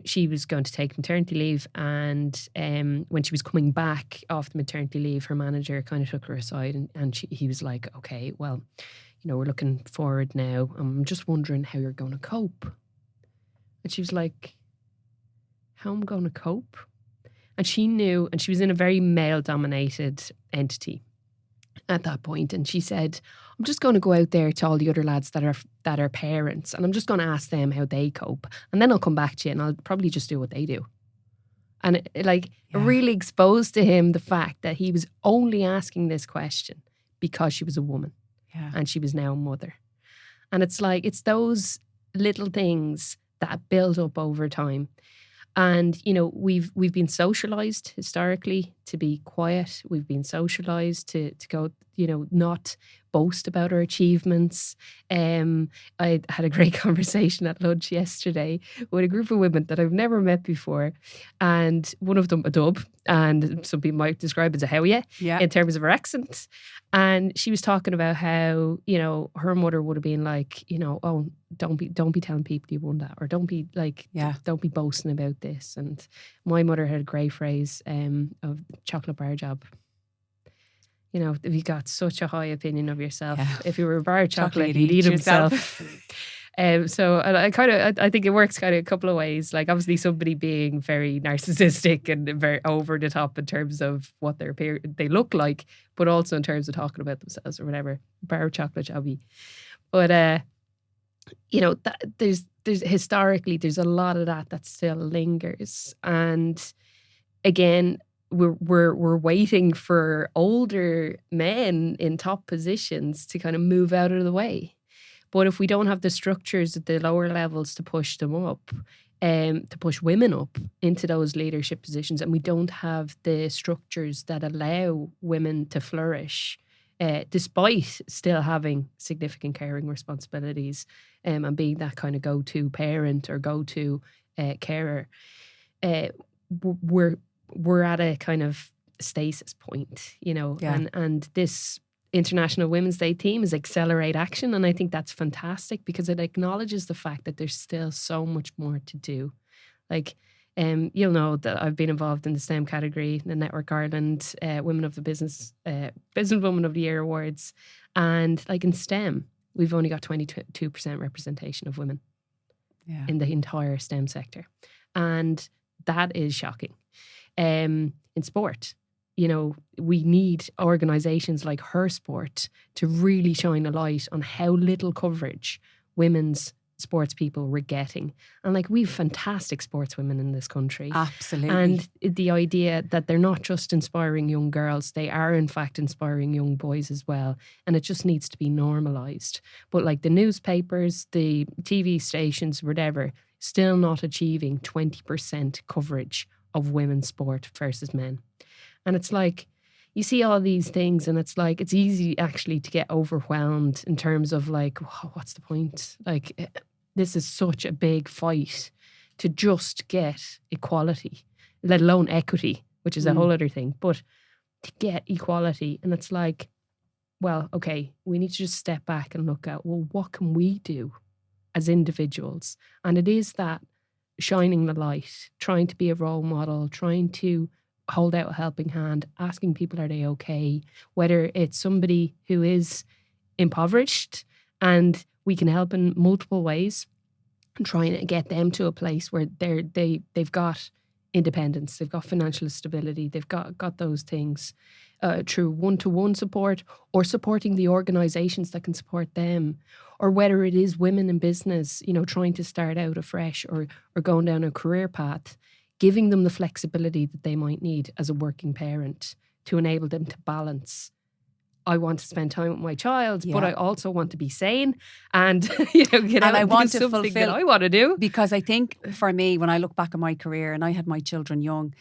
she was going to take maternity leave, and when she was coming back off the maternity leave, her manager kind of took her aside, and he was like, okay, well, we're looking forward now. I'm just wondering how you're going to cope. And she was like, how am I going to cope? And she knew, and she was in a very male-dominated entity at that point. And she said, I'm just going to go out there to all the other lads that are parents, and I'm just going to ask them how they cope. And then I'll come back to you and I'll probably just do what they do. And it really exposed to him the fact that he was only asking this question because she was a woman. Yeah. And she was now a mother. And it's like, it's those little things that build up over time. And, we've been socialized historically to be quiet. We've been socialized to go, not boast about our achievements. I had a great conversation at lunch yesterday with a group of women that I've never met before. And one of them a dub, and some people might describe it as a how in terms of her accent. And she was talking about how, her mother would have been like, oh, don't be telling people you won that, or don't be boasting about this. And my mother had a great phrase of chocolate bar job. If you got such a high opinion of yourself, if you were a bar of chocolate, you'd eat himself. So I think it works kind of a couple of ways. Like, obviously somebody being very narcissistic and very over the top in terms of what they look like, but also in terms of talking about themselves or whatever. Bar of chocolate jobby. But there's historically there's a lot of that still lingers, and again, we're waiting for older men in top positions to kind of move out of the way. But if we don't have the structures at the lower levels to push them up, to push women up into those leadership positions, and we don't have the structures that allow women to flourish, despite still having significant caring responsibilities, and being that kind of go-to parent or go-to carer, we're at a kind of stasis point, and this International Women's Day theme is Accelerate Action, and I think that's fantastic because it acknowledges the fact that there's still so much more to do. Like, you'll know that I've been involved in the STEM category, the Network Ireland Women of the Business Woman of the Year Awards, and like in STEM, we've only got 22% representation of women in the entire STEM sector, and that is shocking. In sport, we need organisations like Her Sport to really shine a light on how little coverage women's sports people were getting. And like, we've fantastic sportswomen in this country. Absolutely. And the idea that they're not just inspiring young girls, they are in fact inspiring young boys as well. And it just needs to be normalised. But like the newspapers, the TV stations, whatever, still not achieving 20% coverage of women's sport versus men. And it's like, you see all these things and it's like, it's easy actually to get overwhelmed in terms of like, what's the point? Like, this is such a big fight to just get equality, let alone equity, which is a whole other thing, but to get equality. And it's like, well, okay, we need to just step back and look at, well, what can we do as individuals? And it is that shining the light, trying to be a role model, trying to hold out a helping hand, asking people, are they okay? Whether it's somebody who is impoverished and we can help in multiple ways, and trying to get them to a place where they've got independence, they've got financial stability, they've got those things through one-to-one support, or supporting the organisations that can support them, or whether it is women in business, trying to start out afresh or going down a career path, giving them the flexibility that they might need as a working parent to enable them to balance. I want to spend time with my child, but I also want to be sane and get and out I and want do to something fulfill, that I want to do. Because I think for me, when I look back at my career and I had my children young,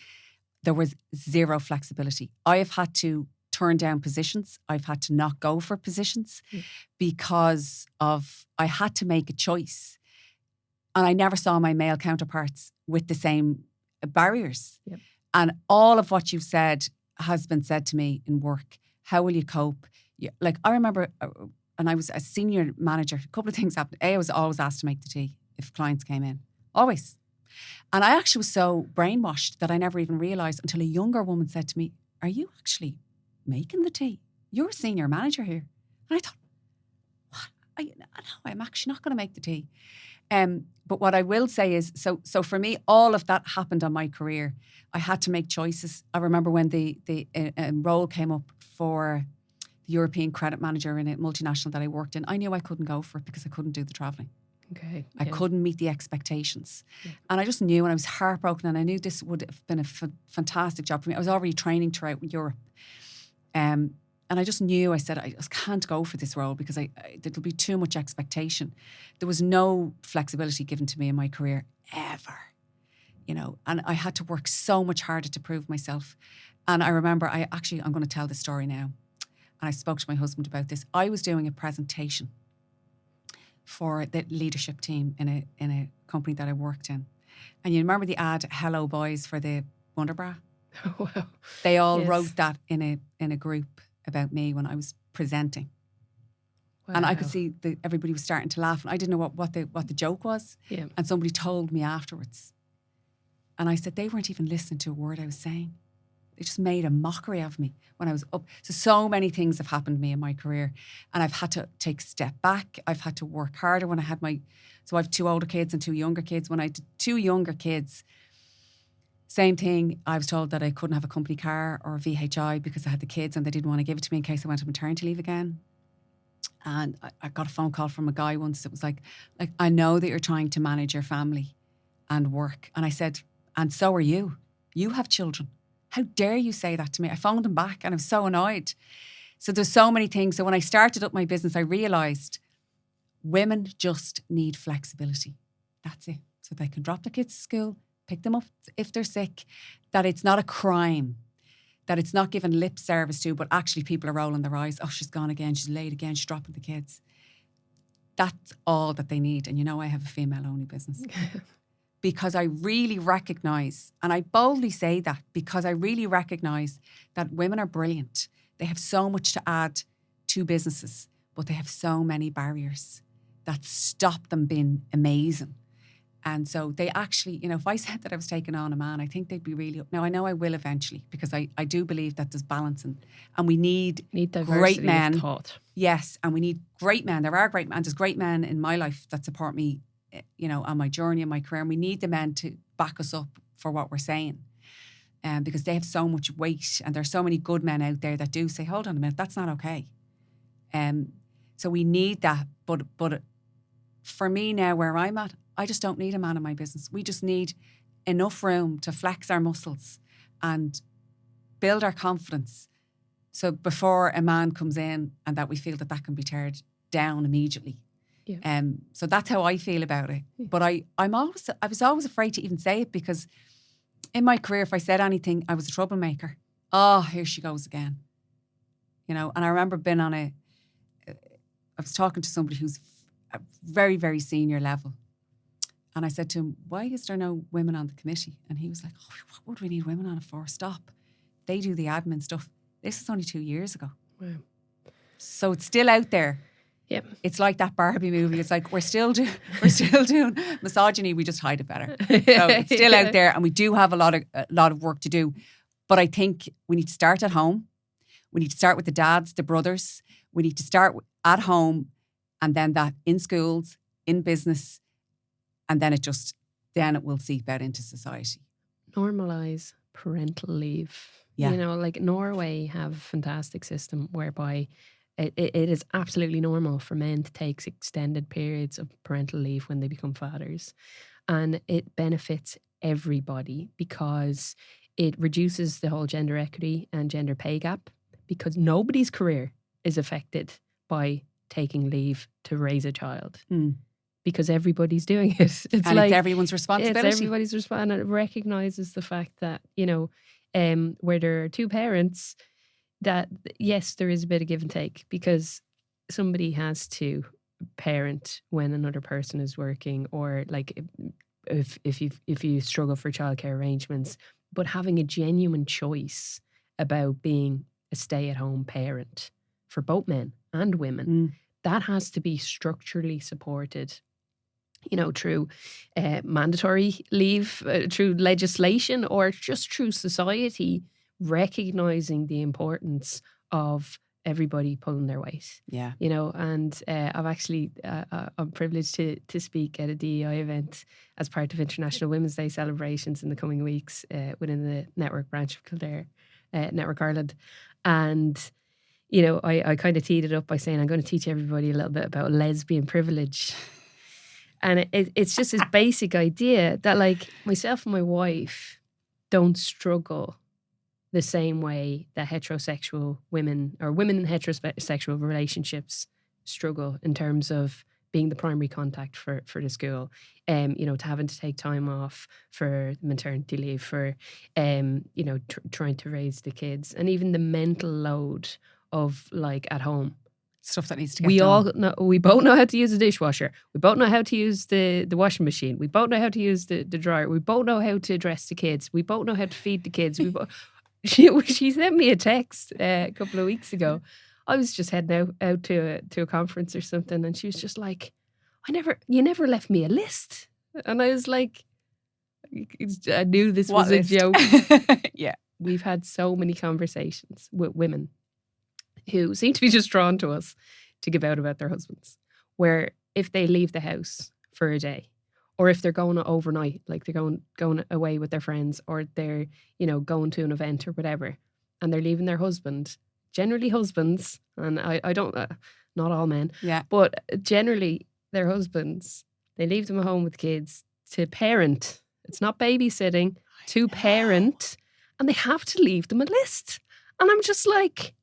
there was zero flexibility. I have had to turn down positions. I've had to not go for positions because I had to make a choice. And I never saw my male counterparts with the same barriers. Yep. And all of what you've said has been said to me in work. How will you cope? Like, I remember when I was a senior manager, a couple of things happened. I was always asked to make the tea if clients came in. Always. And I actually was so brainwashed that I never even realised until a younger woman said to me, are you actually making the tea? You're a senior manager here. And I thought, what? No, I'm actually not going to make the tea. But what I will say is, so for me, all of that happened on my career. I had to make choices. I remember when the role came up for the European credit manager in a multinational that I worked in, I knew I couldn't go for it because I couldn't do the travelling. Okay. I couldn't meet the expectations. Yeah. And I just knew, and I was heartbroken, and I knew this would have been a fantastic job for me. I was already training throughout Europe. And I just knew, I said, I just can't go for this role because there'll be too much expectation. There was no flexibility given to me in my career ever, and I had to work so much harder to prove myself. And I remember, I'm going to tell the story now. And I spoke to my husband about this. I was doing a presentation for the leadership team in a company that I worked in. And you remember the ad, Hello Boys, for the Wonder Bra? Oh, wow. They all wrote that in a group about me when I was presenting. Wow. And I could see everybody was starting to laugh, and I didn't know what the joke was. Yeah. And somebody told me afterwards. And I said, they weren't even listening to a word I was saying. They just made a mockery of me when I was up. So many things have happened to me in my career, and I've had to take a step back. I've had to work harder when I had so I have 2 older kids and 2 younger kids. When I did 2 younger kids, same thing. I was told that I couldn't have a company car or a VHI because I had the kids and they didn't want to give it to me in case I went on maternity leave again. And I got a phone call from a guy once that was like, I know that you're trying to manage your family and work. And I said, and so are you. You have children. How dare you say that to me? I phoned him back and I was so annoyed. So there's so many things. So when I started up my business, I realised women just need flexibility. That's it. So they can drop their kids to school, pick them up if they're sick, that it's not a crime, that it's not given lip service to, but actually people are rolling their eyes. Oh, she's gone again. She's late again. She's dropping the kids. That's all that they need. And I have a female-only business. Because I really recognise, and I boldly say that, because I really recognise that women are brilliant. They have so much to add to businesses, but they have so many barriers that stop them being amazing. And so they actually, if I said that I was taking on a man, I think they'd be really up. Now, I know I will eventually, because I do believe that there's balance and we need great men. Of thought. Yes, and we need great men. There are great men. There's great men in my life that support me, on my journey and my career. And we need the men to back us up for what we're saying. Because they have so much weight, and there's so many good men out there that do say, hold on a minute, that's not okay. So we need that. But for me now, where I'm at, I just don't need a man in my business. We just need enough room to flex our muscles and build our confidence. So before a man comes in, and that we feel that can be teared down immediately. Yeah. So that's how I feel about it. Yeah. But I was always afraid to even say it, because in my career, if I said anything, I was a troublemaker. Oh, here she goes again. And I remember I was talking to somebody who's a very, very senior level. And I said to him, why is there no women on the committee? And he was like, oh, what would we need women on it for? Stop. They do the admin stuff. This is only 2 years ago. Wow. So it's still out there. Yep. It's like that Barbie movie. It's like we're still doing misogyny. We just hide it better. So it's still out there, and we do have a lot of work to do. But I think we need to start at home. We need to start with the dads, the brothers. We need to start at home, and then that in schools, in business, and then it will seep out into society. Normalise parental leave. Yeah. You know, like Norway have a fantastic system whereby it is absolutely normal for men to take extended periods of parental leave when they become fathers. And it benefits everybody because it reduces the whole gender equity and gender pay gap, because nobody's career is affected by taking leave to raise a child. Because everybody's doing it. It's everyone's responsibility. It's everybody's responsibility. And it recognises the fact that, you know, where there are two parents, that yes, there is a bit of give and take, because somebody has to parent when another person is working, or like if you struggle for childcare arrangements. But having a genuine choice about being a stay-at-home parent for both men and women, that has to be structurally supported, you know, through mandatory leave, through legislation, or just through society recognising the importance of everybody pulling their weight. Yeah. You know, and I've actually, I'm privileged to speak at a DEI event as part of International Women's Day celebrations in the coming weeks within the network branch of Kildare, Network Ireland. And, you know, I kind of teed it up by saying I'm going to teach everybody a little bit about lesbian privilege. And it's just this basic idea that, like, myself and my wife don't struggle the same way that heterosexual women or women in heterosexual relationships struggle in terms of being the primary contact for the school, you know, to having to take time off for maternity leave, for, you know, trying to raise the kids, and even the mental load of, like, at home. Stuff that needs to get done. We both know how to use the dishwasher. We both know how to use the washing machine. We both know how to use the dryer. We both know how to dress the kids. We both know how to feed the kids. She sent me a text a couple of weeks ago. I was just heading out to a conference or something, and she was just like, you never left me a list. And I was like, I knew this was a joke. Yeah. We've had so many conversations with women who seem to be just drawn to us to give out about their husbands, where if they leave the house for a day, or if they're going overnight, like they're going away with their friends, or they're, you know, going to an event or whatever, and they're leaving their husband, generally husbands, and I don't, not all men, yeah, but generally their husbands, they leave them at home with kids to parent. It's not babysitting, to parent, and they have to leave them a list. And I'm just like,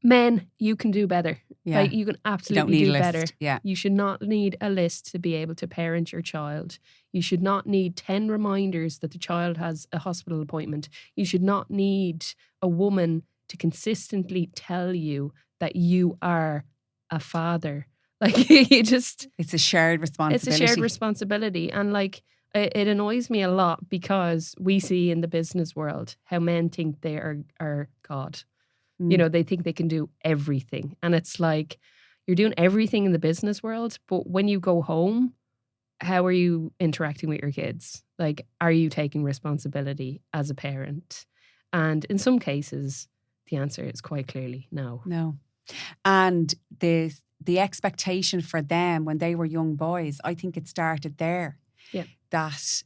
men, you can do better. Yeah. Like, you can absolutely do better. Yeah. You should not need a list to be able to parent your child. You should not need 10 reminders that the child has a hospital appointment. You should not need a woman to consistently tell you that you are a father. Like, you just... It's a shared responsibility. It's a shared responsibility. And, like, it annoys me a lot, because we see in the business world how men think they are God. You know, they think they can do everything. And it's like, you're doing everything in the business world, but when you go home, how are you interacting with your kids? Like, are you taking responsibility as a parent? And in some cases, the answer is quite clearly no. No. And the expectation for them when they were young boys, I think it started there. Yeah. That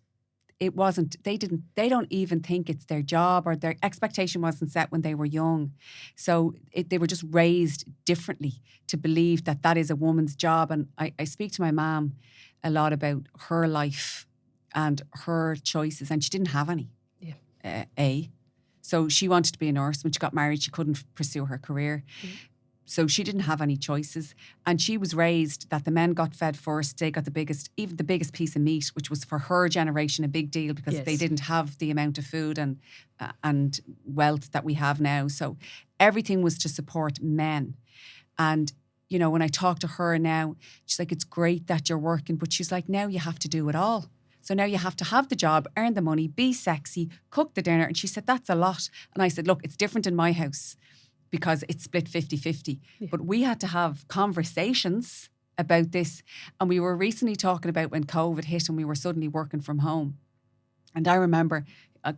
it wasn't, they don't even think it's their job, or their expectation wasn't set when they were young. So they were just raised differently to believe that that is a woman's job. And I speak to my mom a lot about her life and her choices, and she didn't have any. Yeah. So she wanted to be a nurse. When she got married, she couldn't pursue her career. So she didn't have any choices. And she was raised that the men got fed first. They got the biggest piece of meat, which was for her generation a big deal, because they didn't have the amount of food and wealth that we have now. So everything was to support men. And, you know, when I talk to her now, she's like, it's great that you're working, but she's like, now you have to do it all. So now you have to have the job, earn the money, be sexy, cook the dinner. And she said, that's a lot. And I said, look, it's different in my house. because it's split 50-50. Yeah. But we had to have conversations about this. And we were recently talking about when COVID hit and we were suddenly working from home. And I remember,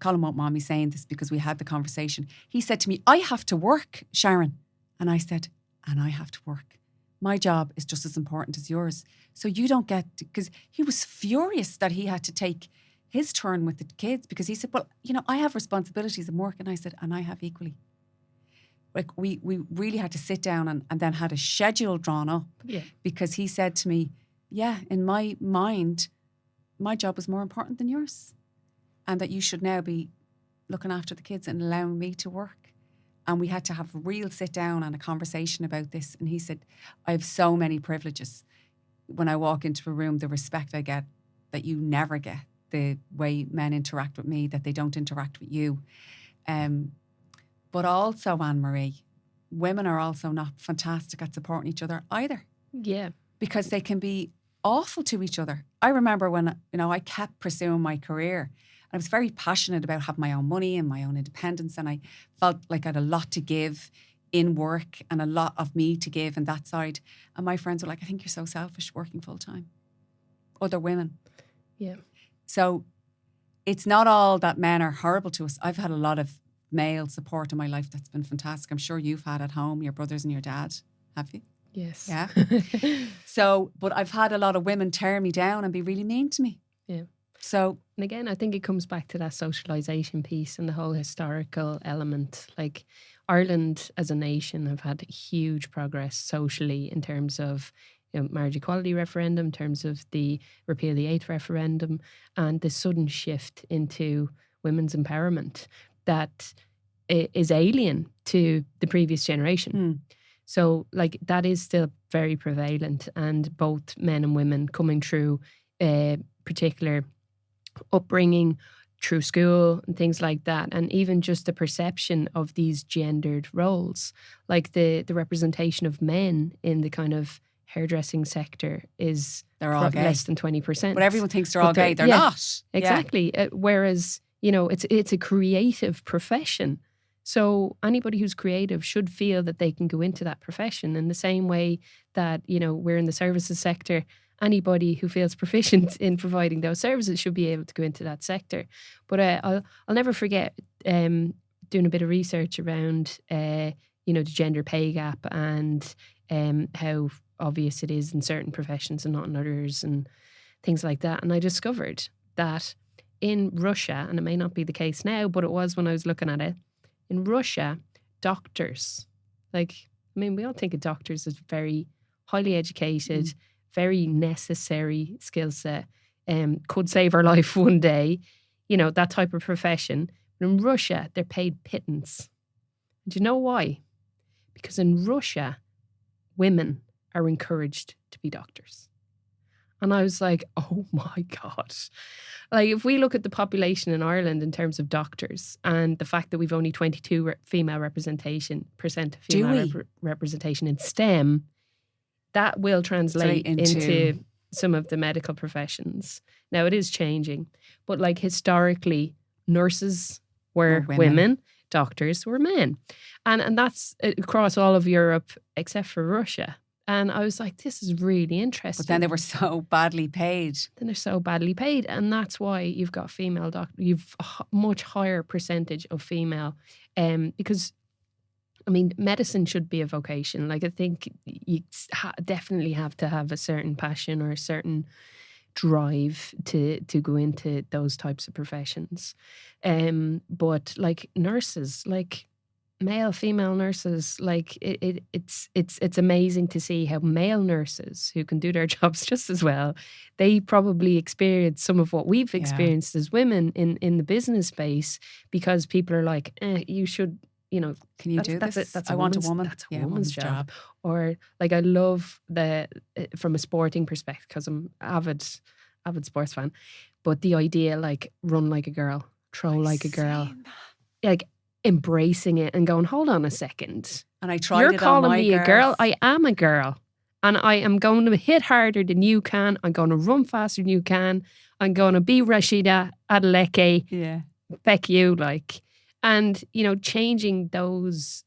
Colin won't mind me saying this because we had the conversation. He said to me, I have to work, Sharon. And I said, and I have to work. My job is just as important as yours. So you don't get, because he was furious that he had to take his turn with the kids because he said, well, you know, I have responsibilities and work. And I said, and I have equally. Like we really had to sit down and then had a schedule drawn up because he said to me, yeah, in my mind, my job was more important than yours. And that you should now be looking after the kids and allowing me to work. And we had to have a real sit down and a conversation about this. And he said, I have so many privileges. When I walk into a room, the respect I get that you never get, the way men interact with me, that they don't interact with you. But also, AnneMarie, women are also not fantastic at supporting each other either. Yeah. Because they can be awful to each other. I remember when, you know, I kept pursuing my career. I was very passionate about having my own money and my own independence. And I felt like I had a lot to give in work and a lot of me to give in that side. And my friends were like, I think you're so selfish working full time. Other women. Yeah. So it's not all that men are horrible to us. I've had a lot of male support in my life that's been fantastic. I'm sure you've had at home, your brothers and your dad. Have you? Yes. Yeah. So, but I've had a lot of women tear me down and be really mean to me. Yeah. So, and again, I think it comes back to that socialisation piece and the whole historical element. Like Ireland as a nation have had huge progress socially in terms of, you know, marriage equality referendum, in terms of the repeal the 8th referendum, and the sudden shift into women's empowerment that is alien to the previous generation. So like that is still very prevalent, and both men and women coming through particular upbringing, through school and things like that, and even just the perception of these gendered roles, like the representation of men in the kind of hairdressing sector is they're all gay. Less than 20%. But everyone thinks they're all gay. They're not. Exactly. Yeah. Whereas, you know, it's a creative profession. So anybody who's creative should feel that they can go into that profession in the same way that, you know, we're in the services sector. Anybody who feels proficient in providing those services should be able to go into that sector. But I'll never forget doing a bit of research around, you know, the gender pay gap and how obvious it is in certain professions and not in others and things like that. And I discovered that in Russia, and it may not be the case now, but it was when I was looking at it, in Russia, doctors, like, I mean, we all think of doctors as very highly educated, very necessary skill set, could save our life one day, you know, that type of profession. But in Russia, they're paid pittance. Do you know why? Because in Russia, women are encouraged to be doctors. And I was like, oh my God. Like, if we look at the population in Ireland in terms of doctors and the fact that we've only 22% female representation in STEM, that will translate into some of the medical professions. Now, it is changing, but like historically, nurses were women, doctors were men. And that's across all of Europe except for Russia. And I was like, this is really interesting. But then they were so badly paid. And that's why you've got female doctors. You've a much higher percentage of female. Because, I mean, medicine should be a vocation. Like, I think you definitely have to have a certain passion or a certain drive to go into those types of professions. But like nurses, like male, female nurses, like it's amazing to see how male nurses who can do their jobs just as well, they probably experience some of what we've experienced as women in the business space, because people are like, you should, you know, can you do this? I want a woman. That's a woman's job. Or like, I love from a sporting perspective, because I'm avid sports fan, but the idea, like, run like a girl, throw like a girl, like embracing it and going, hold on a second. And I tried. You're calling me a girl. I am a girl, and I am going to hit harder than you can. I'm going to run faster than you can. I'm going to be Rashida Adeleke. Yeah, feck you, like. And, you know, changing those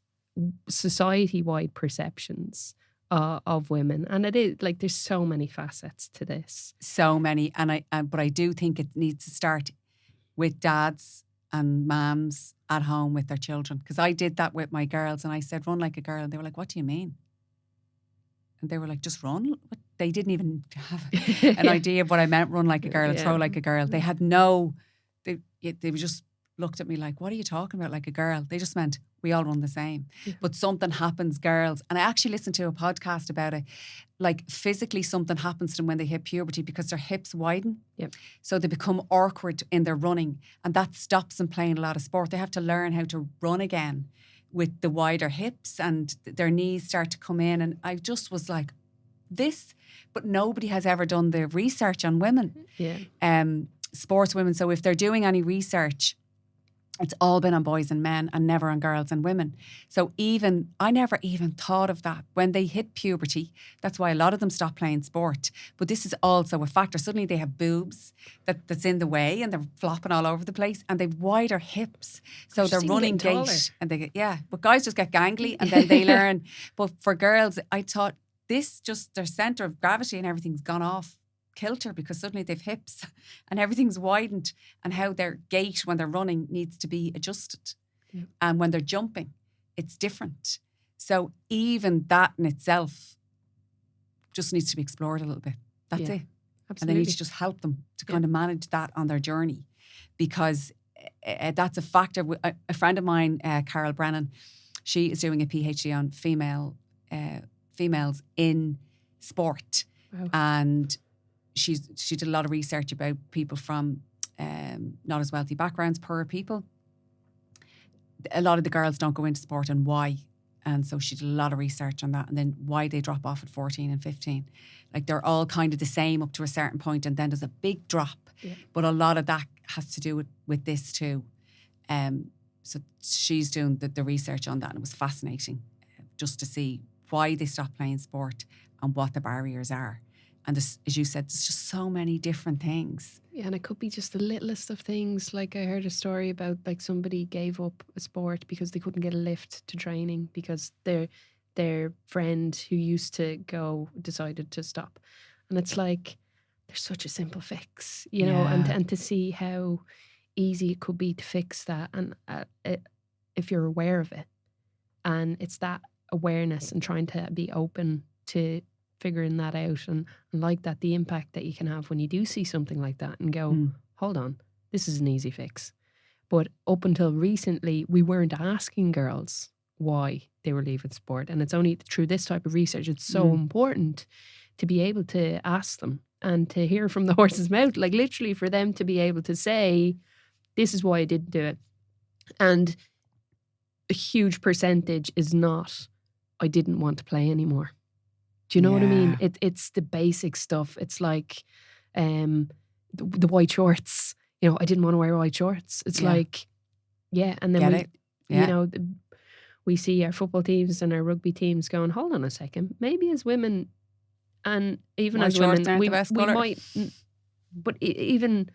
society-wide perceptions of women. And it is like there's so many facets to this. So many. But I do think it needs to start with dads and mums at home with their children. Because I did that with my girls and I said, run like a girl. And they were like, what do you mean? And they were like, just run. They didn't even have an idea of what I meant, run like a girl and throw like a girl. They had they just looked at me like, what are you talking about, like a girl? They just meant we all run the same. Yeah. But something happens, girls. And I actually listened to a podcast about it. Like physically something happens to them when they hit puberty because their hips widen. Yep. So they become awkward in their running. And that stops them playing a lot of sport. They have to learn how to run again with the wider hips and their knees start to come in. And I just was like, this, but nobody has ever done the research on women. Yeah. Sports women. So if they're doing any research, it's all been on boys and men and never on girls and women. So I never even thought of that. When they hit puberty, that's why a lot of them stop playing sport. But this is also a factor. Suddenly they have boobs that's in the way and they're flopping all over the place and they've wider hips. So they're running gait. And but guys just get gangly and then they learn. But for girls, I thought their centre of gravity and everything's gone off kilter because suddenly they've hips and everything's widened and how their gait when they're running needs to be adjusted. Yeah. And when they're jumping, it's different. So even that in itself just needs to be explored a little bit. That's it. Absolutely. And they need to just help them to kind of manage that on their journey because that's a factor. A friend of mine, Carol Brennan, she is doing a PhD on females in sport. Wow. And she did a lot of research about people from not as wealthy backgrounds, poorer people. A lot of the girls don't go into sport and why. And so she did a lot of research on that and then why they drop off at 14 and 15. Like they're all kind of the same up to a certain point and then there's a big drop. Yeah. But a lot of that has to do with this too. So she's doing the research on that and it was fascinating just to see why they stop playing sport and what the barriers are. And as you said, there's just so many different things. Yeah, and it could be just the littlest of things. Like I heard a story about like somebody gave up a sport because they couldn't get a lift to training because their friend who used to go decided to stop. And it's like, there's such a simple fix, you know, and to see how easy it could be to fix that. And if you're aware of it, and it's that awareness and trying to be open to figuring that out and like that, the impact that you can have when you do see something like that and go, hold on, this is an easy fix. But up until recently, we weren't asking girls why they were leaving sport. And it's only through this type of research, it's so important to be able to ask them and to hear from the horse's mouth, like literally for them to be able to say, this is why I didn't do it. And a huge percentage is not, I didn't want to play anymore. Do you know what I mean? It's the basic stuff. It's like the white shorts. You know, I didn't want to wear white shorts. It's like, and then you know, we see our football teams and our rugby teams going, hold on a second, maybe as women and even white as women, we might, but even,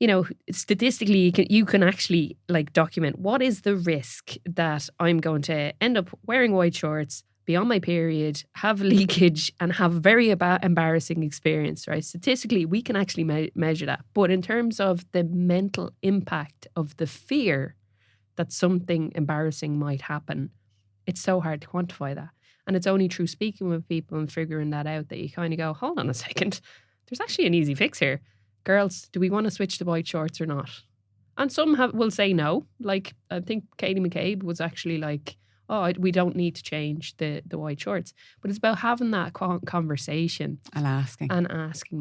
you know, statistically, you can actually like document what is the risk that I'm going to end up wearing white shorts, be on my period, have leakage and have a very embarrassing experience, right? Statistically, we can actually measure that. But in terms of the mental impact of the fear that something embarrassing might happen, it's so hard to quantify that. And it's only through speaking with people and figuring that out that you kind of go, hold on a second, there's actually an easy fix here. Girls, do we want to switch to white shorts or not? And some will say no. Like, I think Katie McCabe was actually like, oh, we don't need to change the white shorts. But it's about having that conversation. And asking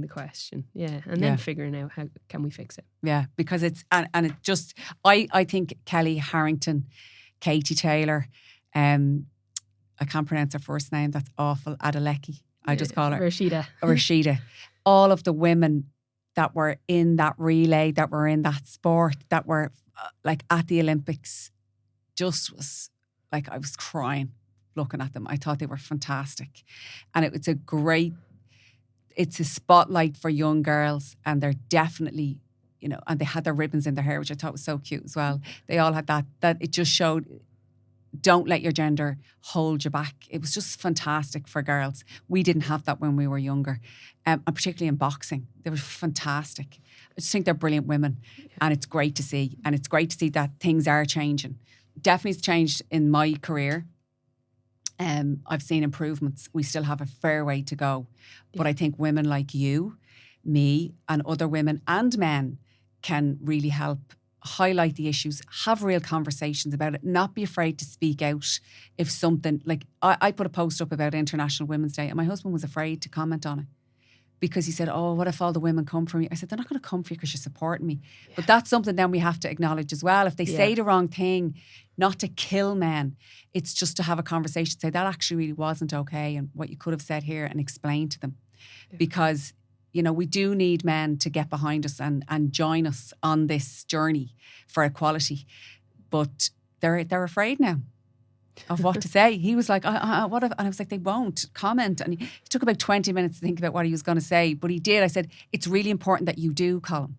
the question. Yeah. And then figuring out how can we fix it. Yeah, because it's, and it just, I think Kelly Harrington, Katie Taylor, I can't pronounce her first name, that's awful, Adeleki. I just call her Rashida. All of the women that were in that relay, that were in that sport, that were like at the Olympics, just was like, I was crying looking at them. I thought they were fantastic. And it's a spotlight for young girls, and they're definitely, you know, and they had their ribbons in their hair, which I thought was so cute as well. They all had that it just showed don't let your gender hold you back. It was just fantastic for girls. We didn't have that when we were younger, and particularly in boxing. They were fantastic. I just think they're brilliant women, and it's great to see. And it's great to see that things are changing. Definitely it's changed in my career. I've seen improvements. We still have a fair way to go. But I think women like you, me, and other women and men can really help highlight the issues, have real conversations about it, not be afraid to speak out if something, like I put a post up about International Women's Day and my husband was afraid to comment on it because he said, oh, what if all the women come for me? I said, they're not going to come for you because you're supporting me. Yeah. But that's something then we have to acknowledge as well. If they say the wrong thing, not to kill men, it's just to have a conversation, say that actually really wasn't okay and what you could have said here, and explain to them. Yeah. Because you know, we do need men to get behind us and join us on this journey for equality. But they're afraid now of what to say. He was like, what if? And I was like, they won't comment. And he took about 20 minutes to think about what he was going to say. But he did. I said, it's really important that you do, Colin.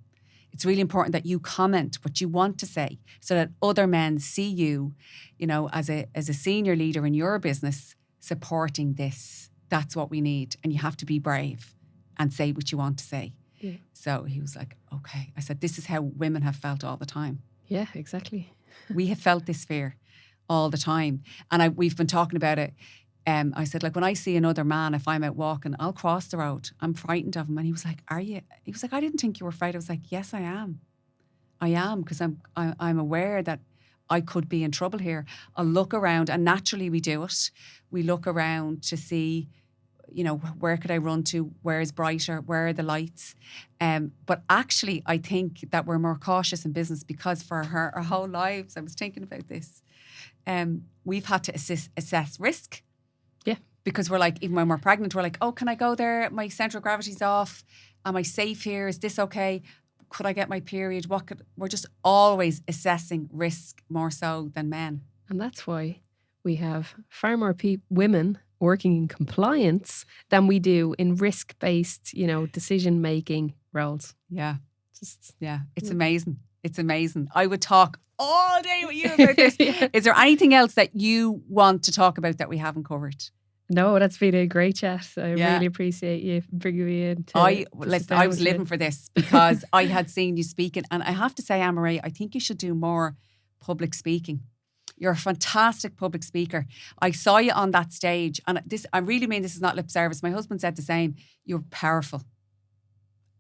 It's really important that you comment what you want to say so that other men see you, you know, as a senior leader in your business supporting this. That's what we need. And you have to be brave and say what you want to say. Yeah. So he was like, okay. I said, this is how women have felt all the time. Yeah, exactly. We have felt this fear all the time. And we've been talking about it. I said, like, when I see another man, if I'm out walking, I'll cross the road. I'm frightened of him. And he was like, are you? He was like, I didn't think you were afraid. I was like, yes, I am. I am, because I'm aware that I could be in trouble here. I'll look around, and naturally we do it. We look around to see, you know, where could I run to? Where is brighter? Where are the lights? But actually, I think that we're more cautious in business because for our whole lives, I was thinking about this, we've had to assess risk. Yeah. Because we're like, even when we're pregnant, we're like, oh, can I go there? My central gravity's off. Am I safe here? Is this okay? Could I get my period? We're just always assessing risk more so than men. And that's why we have far more women working in compliance than we do in risk-based, you know, decision-making roles. Yeah. It's amazing. It's amazing. I would talk all day with you about this. Yeah. Is there anything else that you want to talk about that we haven't covered? No, that's been a great chat. I really appreciate you bringing me in. I was living for this because I had seen you speaking, and I have to say, AnneMarie, I think you should do more public speaking. You're a fantastic public speaker. I saw you on that stage, and I really mean this is not lip service. My husband said the same. You're powerful.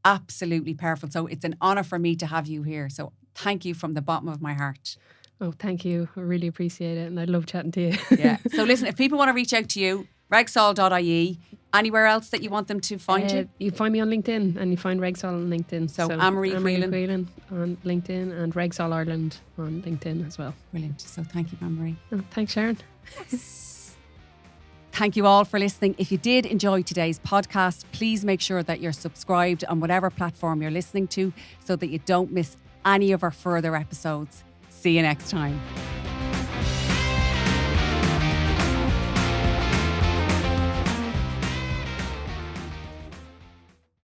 Absolutely powerful. So it's an honour for me to have you here. So thank you from the bottom of my heart. Oh, thank you. I really appreciate it, and I love chatting to you. Yeah. So listen, if people want to reach out to you, regsol.ie. Anywhere else that you want them to find you? You find me on LinkedIn, and you find RegSol on LinkedIn. So AnneMarie Whelan on LinkedIn, and RegSol Ireland on LinkedIn as well. Brilliant. So thank you, AnneMarie. Oh, thanks, Sharon. Thank you all for listening. If you did enjoy today's podcast, please make sure that you're subscribed on whatever platform you're listening to so that you don't miss any of our further episodes. See you next time.